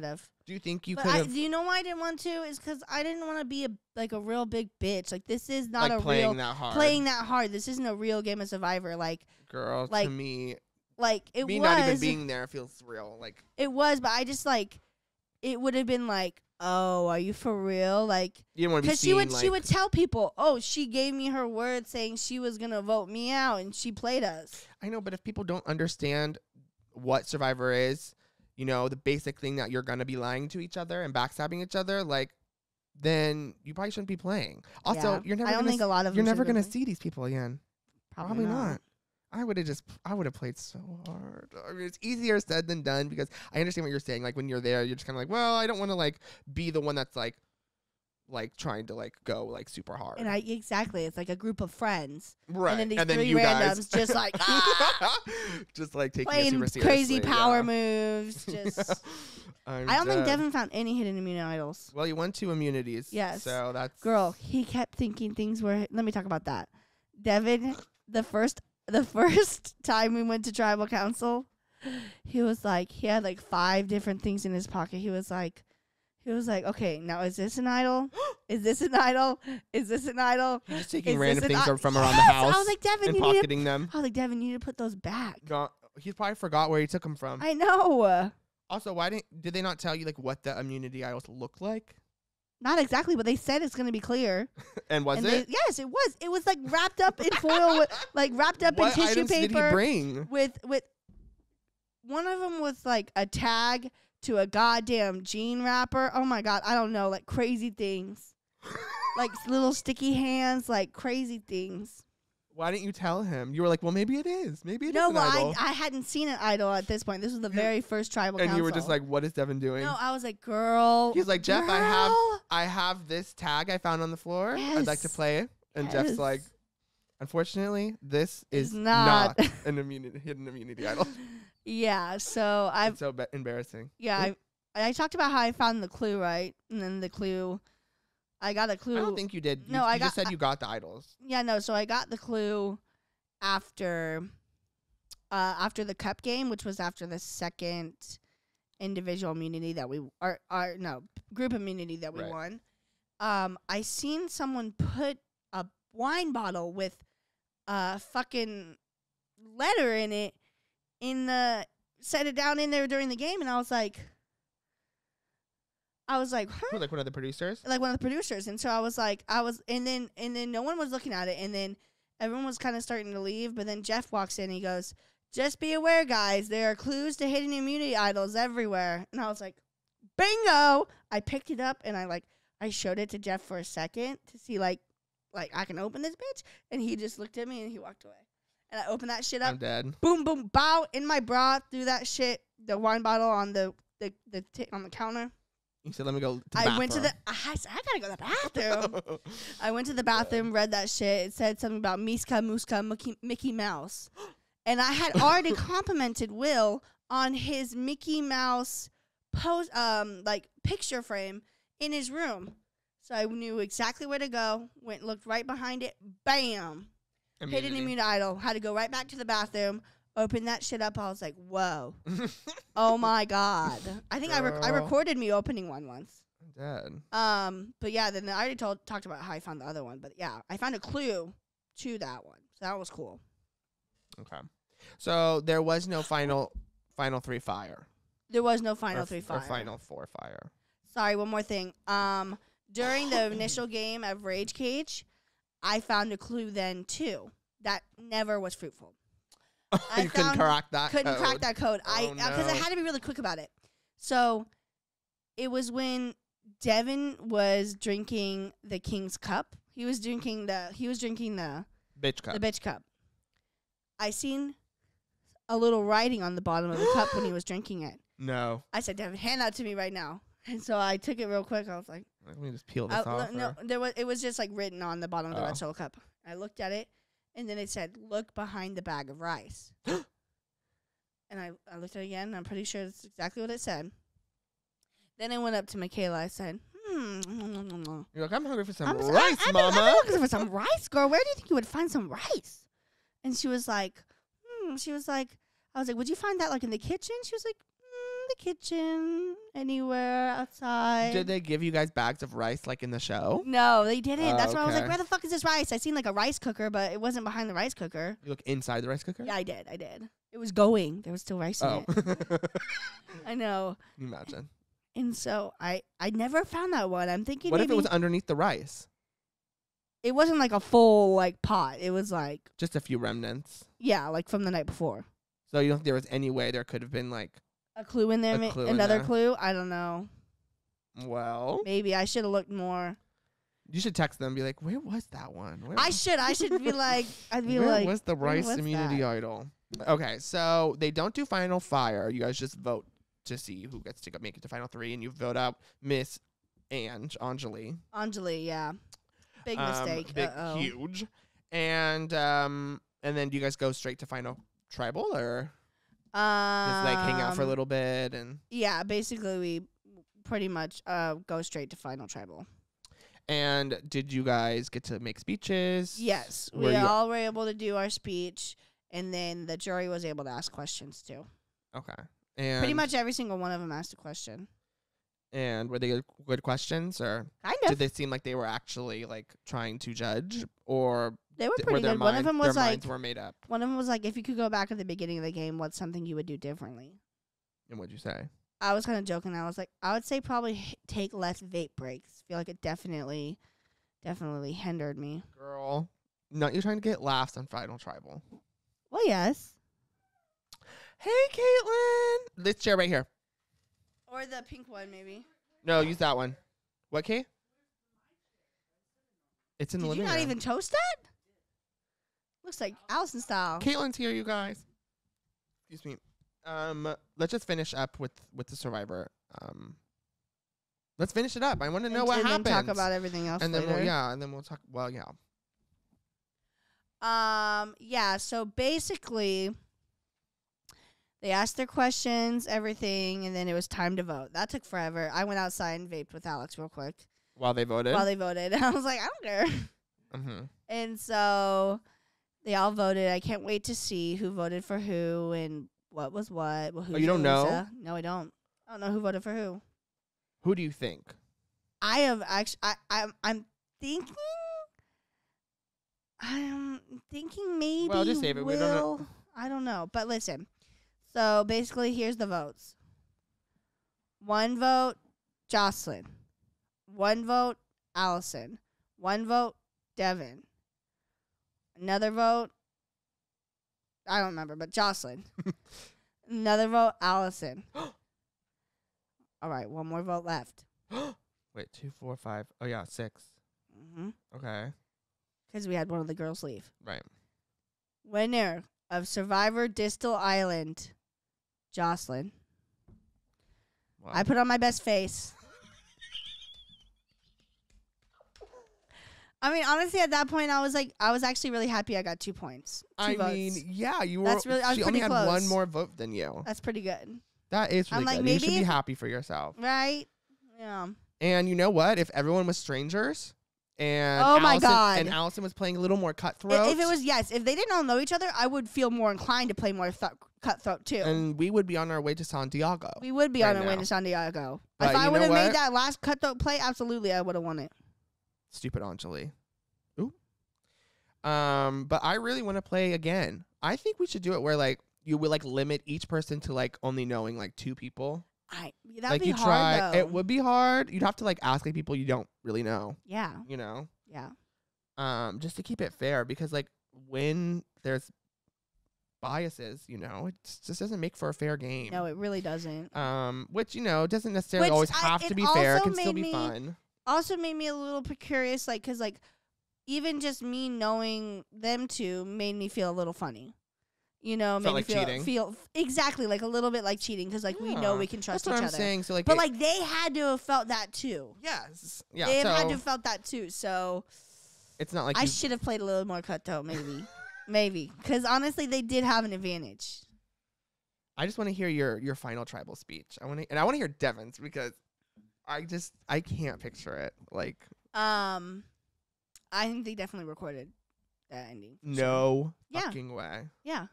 have. Do you think you But could have do you know why I didn't want to? Is because I didn't want to be a real big bitch. Like, this is not like a playing real that hard? playing that hard. This isn't a real game of Survivor. Like Girl, like, to me, it me was. not even being there feels real. Like, It was, but I just like it would have been like, oh, are you for real? Like, you didn't want to be because seen. she would tell people, oh, she gave me her word saying she was gonna vote me out, and she played us. I know, but if people don't understand what Survivor is, you know, the basic thing that you're gonna be lying to each other and backstabbing each other, like, then you probably shouldn't be playing. Also, Yeah. you're never I don't gonna think a lot of you're them never should gonna be- see these people again. Probably not. I would have played so hard. I mean, it's easier said than done because I understand what you're saying. Like when you're there, you're just kind of like, well, I don't want to like be the one that's like trying to like go like super hard. And exactly, it's like a group of friends, right. and then these three you randoms guys just like just like taking it playing super seriously. crazy power yeah. moves. Just I I don't think Devin found any hidden immunity idols. Well, you won 2 immunities. Yes. So that's Girl, he kept thinking things were. Let me talk about that. Devin, the first time we went to tribal council, he was like, he had like 5 different things in his pocket. He was like, okay, now is this an idol? Is this an idol? Is this an idol? You're just taking Is random this an things i- from around the Yes! house I was like, Devin, and you need to. pocketing them. I was like, Devin, you need to put those back. He probably forgot where he took them from. I know. Also, did they not tell you like what the immunity idols looked like? Not exactly, but they said it's gonna be clear. And was And it? yes, it was. It was like wrapped up in foil, like wrapped up What in tissue items did he paper. bring? With one of them was like a tag to a goddamn jean wrapper. Oh my god, I don't know, like crazy things, like little sticky hands, like crazy things. Why didn't you tell him? You were like, well, maybe it is. Maybe it is No, an well, idol. I hadn't seen an idol at this point. This was the very first tribal And council. you were just like, what is Devin doing? no, I was like, girl. He's like, Jeff, girl. I have this tag I found on the floor. I'd like to Yes. play it. And Jeff's Yes. like, unfortunately, this is It's not. an hidden immunity idol. Yeah, so I've It's so embarrassing. yeah, I talked about how I found the clue, right? And then the clue, I got a clue. I don't think you did. No, you I just got- said you got the idols. Yeah, no. So I got the clue after the cup game, which was after the second individual immunity that we group immunity that we Right. won. I seen someone put a wine bottle with a fucking letter in it set it down in there during the game, and I was like, huh? Who, like one of the producers? Like one of the producers. And so I was like, and then no one was looking at it. And then everyone was kind of starting to leave. But then Jeff walks in. He goes, just be aware, guys. There are clues to hidden immunity idols everywhere. And I was like, bingo. I picked it up and I showed it to Jeff for a second to see like I can open this bitch. And he just looked at me and he walked away. And I opened that shit up. I'm dead. Boom, boom, bow in my bra. Threw that shit, the wine bottle on the on the counter. You said, let me go to the I went to bathroom." I gotta go to the bathroom. I went to the bathroom, read that shit. It said something about Miska, Muska, Mickey Mouse. And I had already complimented Will on his Mickey Mouse picture frame in his room. So I knew exactly where to go. Looked right behind it. Bam. Hidden immunity idol. Had to go right back to the bathroom. Open that shit up. I was like, whoa. Oh my god. I think I Girl. recorded me opening one once. I'm dead. But yeah, then I already talked about how I found the other one. But yeah, I found a clue to that one. So that was cool. Okay. So there was no final 3 fire. There was no final Or 3 fire. Or final 4 fire. Sorry, one more thing. During the initial game of Rage Cage, I found a clue then too that never was fruitful. I You couldn't crack that Couldn't crack code. that code. Oh, Because I no. had to be really quick about it. So it was when Devin was drinking the King's Cup. He was drinking the Bitch cup. the bitch cup. I seen a little writing on the bottom of the cup when he was drinking it. No. I said, Devin, hand that to me right now. And so I took it real quick. I was like, Let me just peel this off. no, it was just like written on the bottom of the Oh. Red Solo cup. I looked at it, and then it said, "Look behind the bag of rice." And I looked at it again, and I'm pretty sure it's exactly what it said. Then I went up to Michaela. I said, You're like, I'm hungry for some I'm rice, I've mama. been looking for some rice, girl. Where do you think you would find some rice? And she was like, I was like, would you find that like in the kitchen? She was like, the kitchen, anywhere outside. Did they give you guys bags of rice like in the show? No, they didn't. Oh, That's why I was like, okay. where the fuck is this rice? I seen like a rice cooker, but it wasn't behind the rice cooker. You look inside the rice cooker? Yeah, I did. It was going. There was still rice Oh. in it. I know. Can you imagine? And so I never found that one. I'm thinking What if maybe it was underneath the rice? it wasn't like a full like pot. It was like, Just a few remnants. yeah, like from the night before. So you don't think there was any way there could have been like A clue in there, A clue in another there. clue. I don't know. Well, Maybe I should have looked more. you should text them and be like, where was that one? Where I should be like, where was the where Rice was Immunity that? Idol? Okay, so they don't do final fire. You guys just vote to see who gets to make it to final 3, and you vote out Miss Anjali. Anjali, yeah. Big mistake. Big, Uh-oh. huge. And then do you guys go straight to final tribal or just like hang out for a little bit and Yeah, basically we pretty much go straight to final tribal. And did you guys get to make speeches? Yes, Were we you- all were able to do our speech, and then the jury was able to ask questions too. Okay. And Pretty much every single one of them asked a question. And were they good questions, or Kind of. did they seem like they were actually like trying to judge, or They were were pretty their good. One of them was their like, minds were made up? one of them was like, if you could go back at the beginning of the game, what's something you would do differently? And what'd you say? I was kind of joking. I was like, I would say probably take less vape breaks. Feel like it definitely hindered me. Girl, no, you're trying to get laughs on Final Tribal. Well, yes. Hey, Caitlin. This chair right here. Or the pink one, maybe. No, use that one. What, Kay? It's in the Did you living not room. even toast that? Looks like Allison style. Caitlin's here, you guys. Excuse me. Let's just finish up with the Survivor. Let's finish it up. I want to know what and happened. then talk about everything else and then later. we'll talk. Well, yeah. Yeah, so basically they asked their questions, everything, and then it was time to vote. That took forever. I went outside and vaped with Alex real quick While they voted. while they voted. I was like, I don't care. Mm-hmm. And so they all voted. I can't wait to see who voted for who and what was what. Well, you don't know? No, I don't. I don't know who voted for who. Who do you think? I have actually. I'm thinking. I'm thinking maybe. Well, just save it. We don't know. I don't know, but listen. So basically, here's the votes. 1 vote, Jocelyn. 1 vote, Allison. 1 vote, Devin. Another vote. I don't remember, but Jocelyn. Another vote, Allison. All right, 1 more vote left. Wait, 2, 4, 5. Oh yeah, 6. Okay. Because we had one of the girls leave. Right. Winner of Survivor Distal Island, Jocelyn. Wow. I put on my best face. I mean, honestly, at that point, I was actually really happy I got 2 points. 2 votes. Yeah, you were. That's really- I was she only pretty had one close. more vote than you. That's pretty good. That is I'm really like, good. You should maybe be if- happy for yourself. Right? Yeah. And you know what? If everyone was strangers, and Oh my Allison, God. and Allison was playing a little more cutthroat, If it was, if they didn't all know each other, I would feel more inclined to play more cutthroat too. and we would be on our way to Santiago. We would be right on our way now. to San Diego. But If you I know would have what? made that last cutthroat play, absolutely, I would have won it. Stupid Anjali. Ooh. But I really want to play again. I think we should do it where like you would like limit each person to like only knowing like 2 people. That'd Like be you hard, try. though. It would be hard. You'd have to like ask like people you don't really know. Yeah. You know. Yeah. Just to keep it fair, because like when there's biases, you know, it just doesn't make for a fair game. No, it really doesn't. Which you know doesn't necessarily Which always I- have to it be fair. It also can still made be me- fun. Also made me a little curious, like, because, like, even just me knowing them two made me feel a little funny. You know, Felt made me like cheating. feel exactly like a little bit like cheating because, like, we know Yeah, we can trust That's what each I'm other. saying. So like, But, it- like, they had to have felt that too. yes, yeah. They So had to have felt that too. So it's not like I you- should have played a little more cutthroat, maybe. Maybe. Because, honestly, they did have an advantage. I just want to hear your final tribal speech. I want to hear Devin's because I can't picture it. Like I think they definitely recorded that ending. for sure. no Yeah. fucking way. Yeah.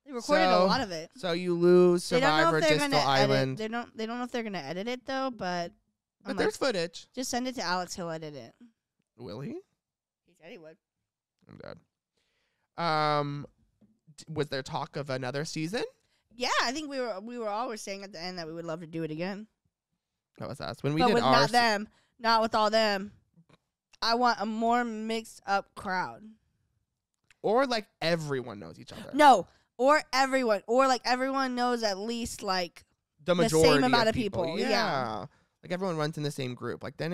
They recorded a So- lot of it. So you lose They don't know Survivor if they're Distal gonna Island, edit. They don't know if they're gonna edit it though, but but I'm there's like, footage. just send it to Alex. He'll edit it. Will he? He said he would. I'm dead. Was there talk of another season? Yeah, I think we were always saying at the end that we would love to do it again, That was us when we but did with ours. not them, not with all them. I want a more mixed up crowd. Or like everyone knows each other. No, or everyone, or like everyone knows at least like the majority same amount of of people. Yeah. Yeah. Like everyone runs in the same group. Like then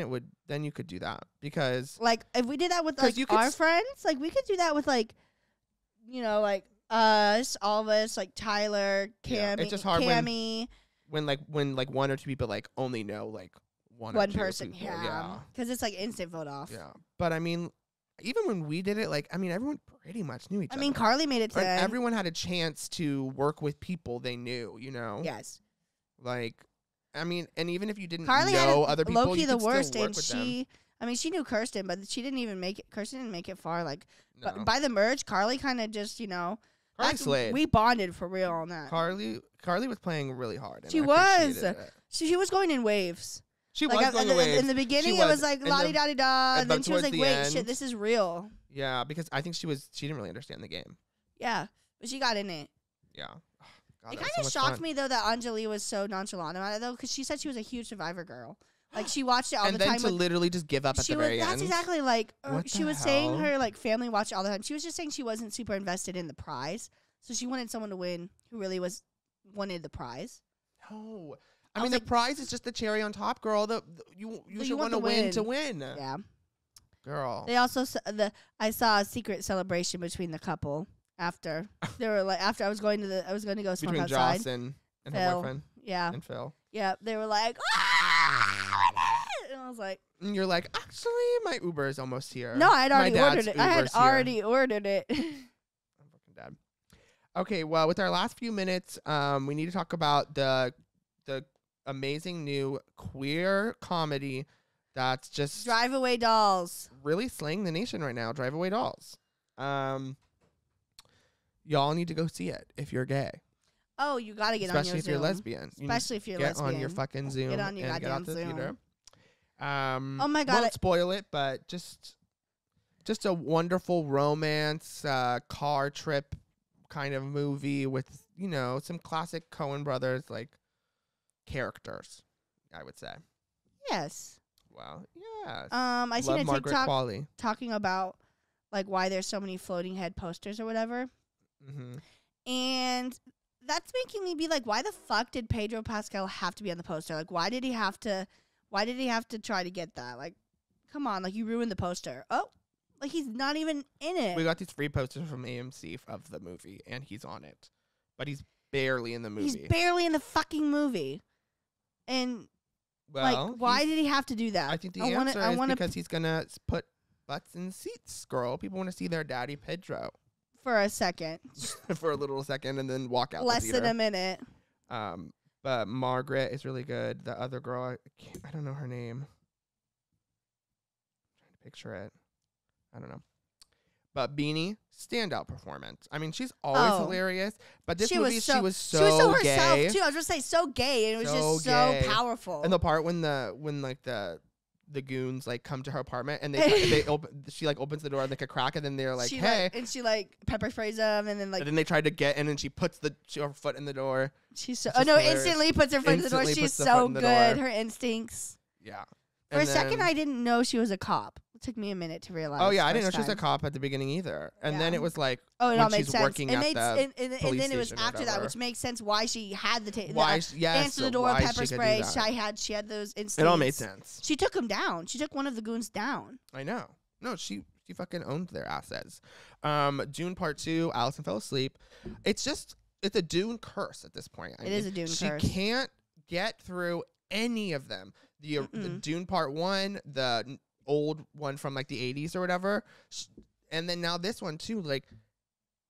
you could do that because Like if we did that with 'Cause like you could our friends, like we could do that with like, like us, all of us, like Tyler, Yeah, Cammy, it's just hard Cammy, when one or two people like only know like one or one two person. people. Yeah. Because it's like instant vote off. Yeah. But I mean, even when we did it, like I mean, everyone pretty much knew each I other. mean, Carly made it to And the end. everyone had a chance to work with people they knew, you know? Yes. Like, I mean, and even if you didn't Carly know had other people, low-key you the could still worst, work and with them. she knew Kirsten, but she didn't even make it. Kirsten didn't make it far. Like, No. but by the merge, Carly kind of just, Carly that's- slayed. we bonded for real on that. Carly was playing really hard. And She I was. appreciated it. She was going in waves. She Like was at- going in, away. the, in the beginning, She it was was. like And la di da di da, and and then but she was towards like, the "Wait, shit, end- this is real." Yeah, because I think she didn't really understand the game. Yeah, but she got in it. Yeah. God, It that was kind so of much shocked fun. me though that Anjali was so nonchalant about it though, because she said she was a huge Survivor girl. Like she watched it all And the then time. to with, literally just give up at she the was. very That's end. exactly like What she the was saying. hell? Her like family watched it all the time. She was just saying she wasn't super invested in the prize, so she wanted someone to win who really wanted the prize. No. I I mean, was the prize is just the cherry on top, girl. You you should want want to the win win. to win. Yeah. Girl. They also I saw a secret celebration between the couple after they were like after I was going to go smoke Between outside. Joss and her Phil. boyfriend Yeah, and Phil. yeah. They were like, "Ah!" And I was like, And you're like, actually, my Uber is almost here. no, I had My already dad's ordered it. I had Uber's here. already ordered it. I'm fucking dead. Okay, well, with our last few minutes, we need to talk about the amazing new queer comedy that's just Drive Away Dolls. really slaying the nation right now. Drive Away Dolls. Y'all need to go see it if you're gay, Oh, you gotta get especially on your if you're Zoom. lesbian. You need Especially if you're get lesbian. on your fucking Zoom Get on your and get out goddamn to the theater. Zoom. Oh my God, Won't spoil it, but just a wonderful romance car trip kind of movie with some classic Coen brothers like characters, I would say. Yes. Well, yes. I seen Love a Margaret TikTok Qualley. talking about like why there's so many floating head posters or whatever. Mm-hmm. And that's making me be like, why the fuck did Pedro Pascal have to be on the poster? Like, why did he have to try to get that? Like, come on, like you ruined the poster. Oh, like he's not even in it. We got these free posters from AMC of the movie, and he's on it, but he's barely in the movie. He's barely in the fucking movie. And well, like, why did he have to do that? I think the I answer is wanna because he's gonna put butts in seats, girl. People want to see their daddy Pedro for a second, for a little second, and then walk out. less the than theater. a minute. But Margaret is really good. The other girl, I don't know her name. I'm trying to picture it. I don't know. But Beanie, standout performance. I mean, she's always Oh. hilarious. But this She movie, was she was so she was so gay. herself too. I was gonna say so gay, and it was So just so gay. powerful. And the part when the goons like come to her apartment and they open, she like opens the door like a crack, and then they're like, she hey. and she like pepper sprays them, and then like And then they tried to get in, and she puts her foot in the door. she's so It's just hilarious. instantly puts her foot in the door. Instantly She's puts the so foot in the good. door. Her instincts. Yeah. For a And second, then- I didn't know she was a cop. It took me a minute to realize. Oh yeah, I didn't know first she was a time. cop at the beginning either. And then Yeah. it was like, Oh, it when all made she's sense. working It at made the and police then it was station or after that, whatever. which makes sense why she had the why? Yes, answer the door, why pepper she could do spray. that. She had those instincts. It all made sense. She took him down. She took one of the goons down. I know. No, she fucking owned their assets. Dune Part 2, Allison fell asleep. It's a Dune curse at this point. It is a Dune curse. She can't get through any of them. The Dune Part 1, the old one from like the 80s or whatever, and then now this one too. Like,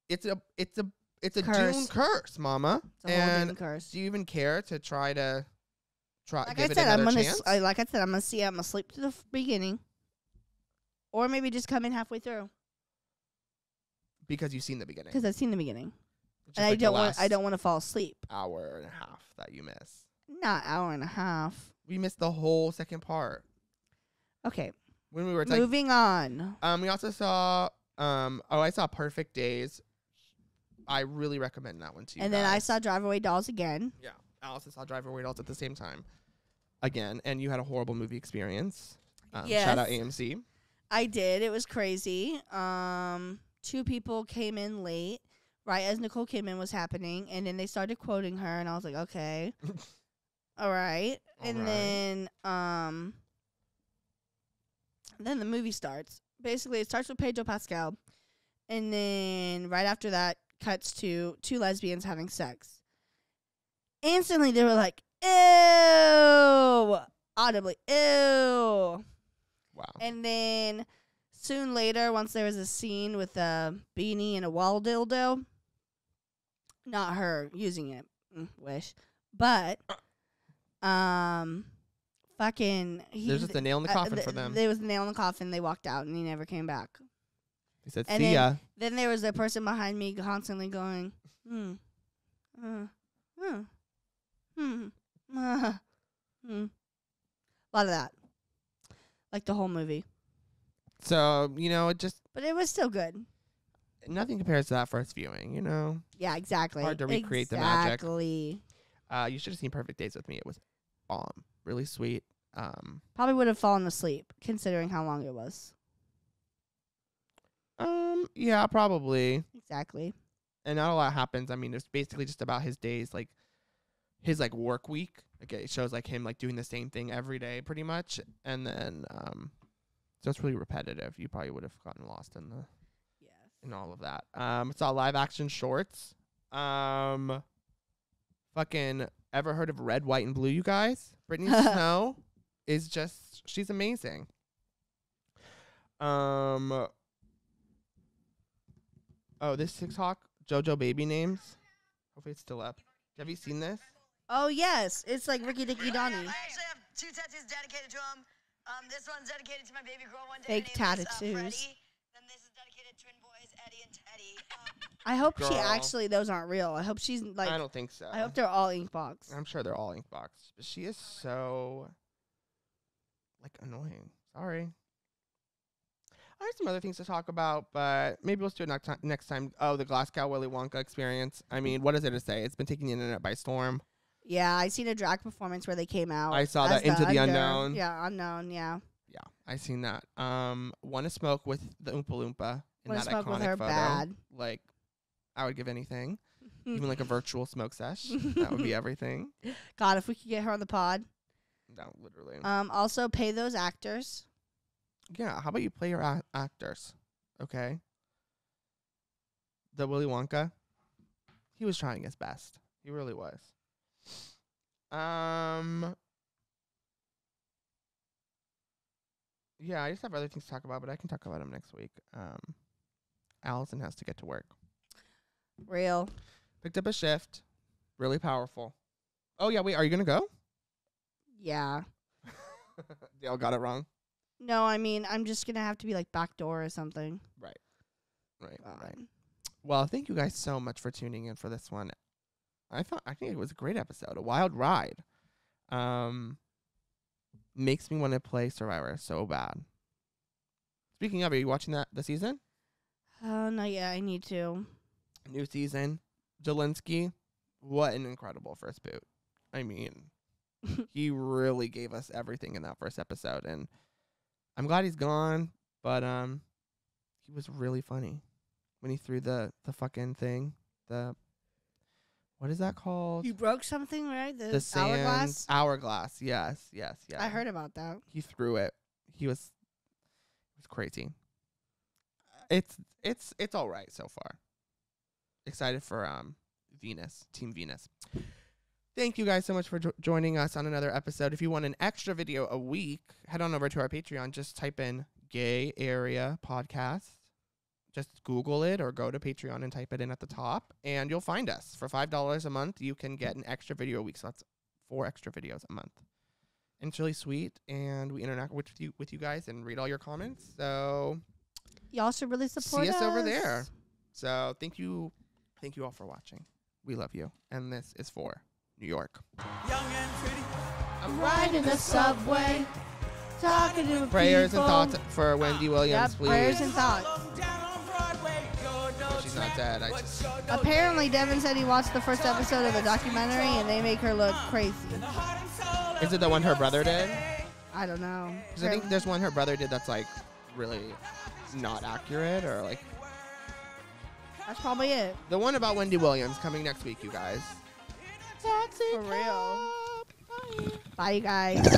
it's a Curse. Dune curse, mama. It's a whole And Dune curse. do you even care to try Like give I it said, I'm another gonna chance? like I said, I'm gonna sleep to the beginning, or maybe just come in halfway through Because you've seen the beginning. because I've seen the beginning, It's just and I like the don't want last to fall asleep. hour and a half that you miss. Not hour and a half. We missed the whole second part Okay, when we were like. moving on. We also saw. I saw Perfect Days. I really recommend that one to you. And then I guys. saw Drive Away Dolls again. Yeah, Allison saw Driver Away Dolls at the same time. Again, and you had a horrible movie experience. Shout out Yes. AMC. I did. It was crazy. 2 people came in late, right as Nicole Kidman was happening, and then they started quoting her, and I was like, okay. All right. And Alright. then the movie starts. Basically, it starts with Pedro Pascal, and then right after that, cuts to two lesbians having sex. Instantly, they were like, "Ew!" Audibly, "Ew!" Wow. And then soon later, once there was a scene with a beanie and a wall dildo, not her using it, wish, but fucking, There's just a nail in the coffin for them. There was a nail in the coffin. They walked out, and he never came back. He said, And "See ya." Then there was a person behind me constantly going, a lot of that, like the whole movie. So it just But it was still good. nothing compares to that first viewing. Yeah, exactly. Hard to recreate the magic. Exactly. You should have seen Perfect Days with Me. It was really sweet. Probably would have fallen asleep considering how long it was. Yeah, probably. Exactly. And not a lot happens. I mean, it's basically just about his days, like his work week. Okay, it shows like him doing the same thing every day, pretty much. And then so it's really repetitive. You probably would have gotten lost in in all of that. It's all live action shorts. Fucking ever heard of Red, White, and Blue, you guys? Brittany Snow is she's amazing. Oh, this TikTok, JoJo Baby names. Hopefully it's still up. Have you seen this? Oh, yes. It's like Ricky Dicky Donnie. I actually have 2 tattoos dedicated to him. This one's dedicated to my baby girl one day. Fake tattoos. Then this is dedicated to twin boys, Eddie and Teddy. I hope she Girl. actually, those aren't real. I hope she's like, I don't think so. I hope they're all ink box. I'm sure they're all ink box. But she is so annoying. Sorry. I have some other things to talk about, but maybe we'll do it next time. Oh, the Glasgow Willy Wonka experience. I mean, what is there to say? It's been taking the internet by storm. Yeah, I seen a drag performance where they came out. I saw as that, Into the Unknown. Yeah, Unknown, yeah. Yeah, I seen that. Want to smoke with the Oompa Loompa in Wanna that smoke iconic with her photo. bad. Like, I would give anything. Even like a virtual smoke sesh. That would be everything. God, if we could get her on the pod. No, literally. Also pay those actors. Yeah, how about you play your actors? Okay. The Willy Wonka, he was trying his best. He really was. Yeah, I just have other things to talk about, but I can talk about them next week. Allison has to get to work. Real. Picked up a shift. Really powerful. Oh, yeah, wait, are you going to go? Yeah. They all got it wrong. No, I mean, I'm just going to have to be like backdoor or something. Right. Well, thank you guys so much for tuning in for this one. I think it was a great episode, a wild ride. Makes me want to play Survivor so bad. Speaking of, are you watching the season? Oh, not yet. I need to. New season. Jelinski, what an incredible first boot. I mean, he really gave us everything in that first episode, and I'm glad he's gone, but he was really funny when he threw the fucking thing. What is that called? You broke something, right? The sand hourglass? Hourglass, yes. I heard about that. He threw it. It was crazy. It's all right so far. Excited for Team Venus. Thank you guys so much for joining us on another episode. If you want an extra video a week, head on over to our Patreon. Just type in Gay Area Podcast. Just Google it or go to Patreon and type it in at the top, and you'll find us. For $5 a month, you can get an extra video a week. So that's 4 extra videos a month. And it's really sweet, and we interact with you guys and read all your comments. So Y'all should really support us. see us over there. So thank you all for watching. We love you, and this is for New York. Young and pretty. I'm riding the subway, talking to Prayers people. and thoughts for Wendy Williams, Yep, please. prayers and thoughts. She's not dead. Apparently, Devin said he watched the first episode of the documentary, and they make her look crazy. Is it the one her brother did? I don't know. Because I think there's one her brother did that's like really not accurate, or like That's probably it. the one about Wendy Williams coming next week, you guys. For real. Bye, you guys.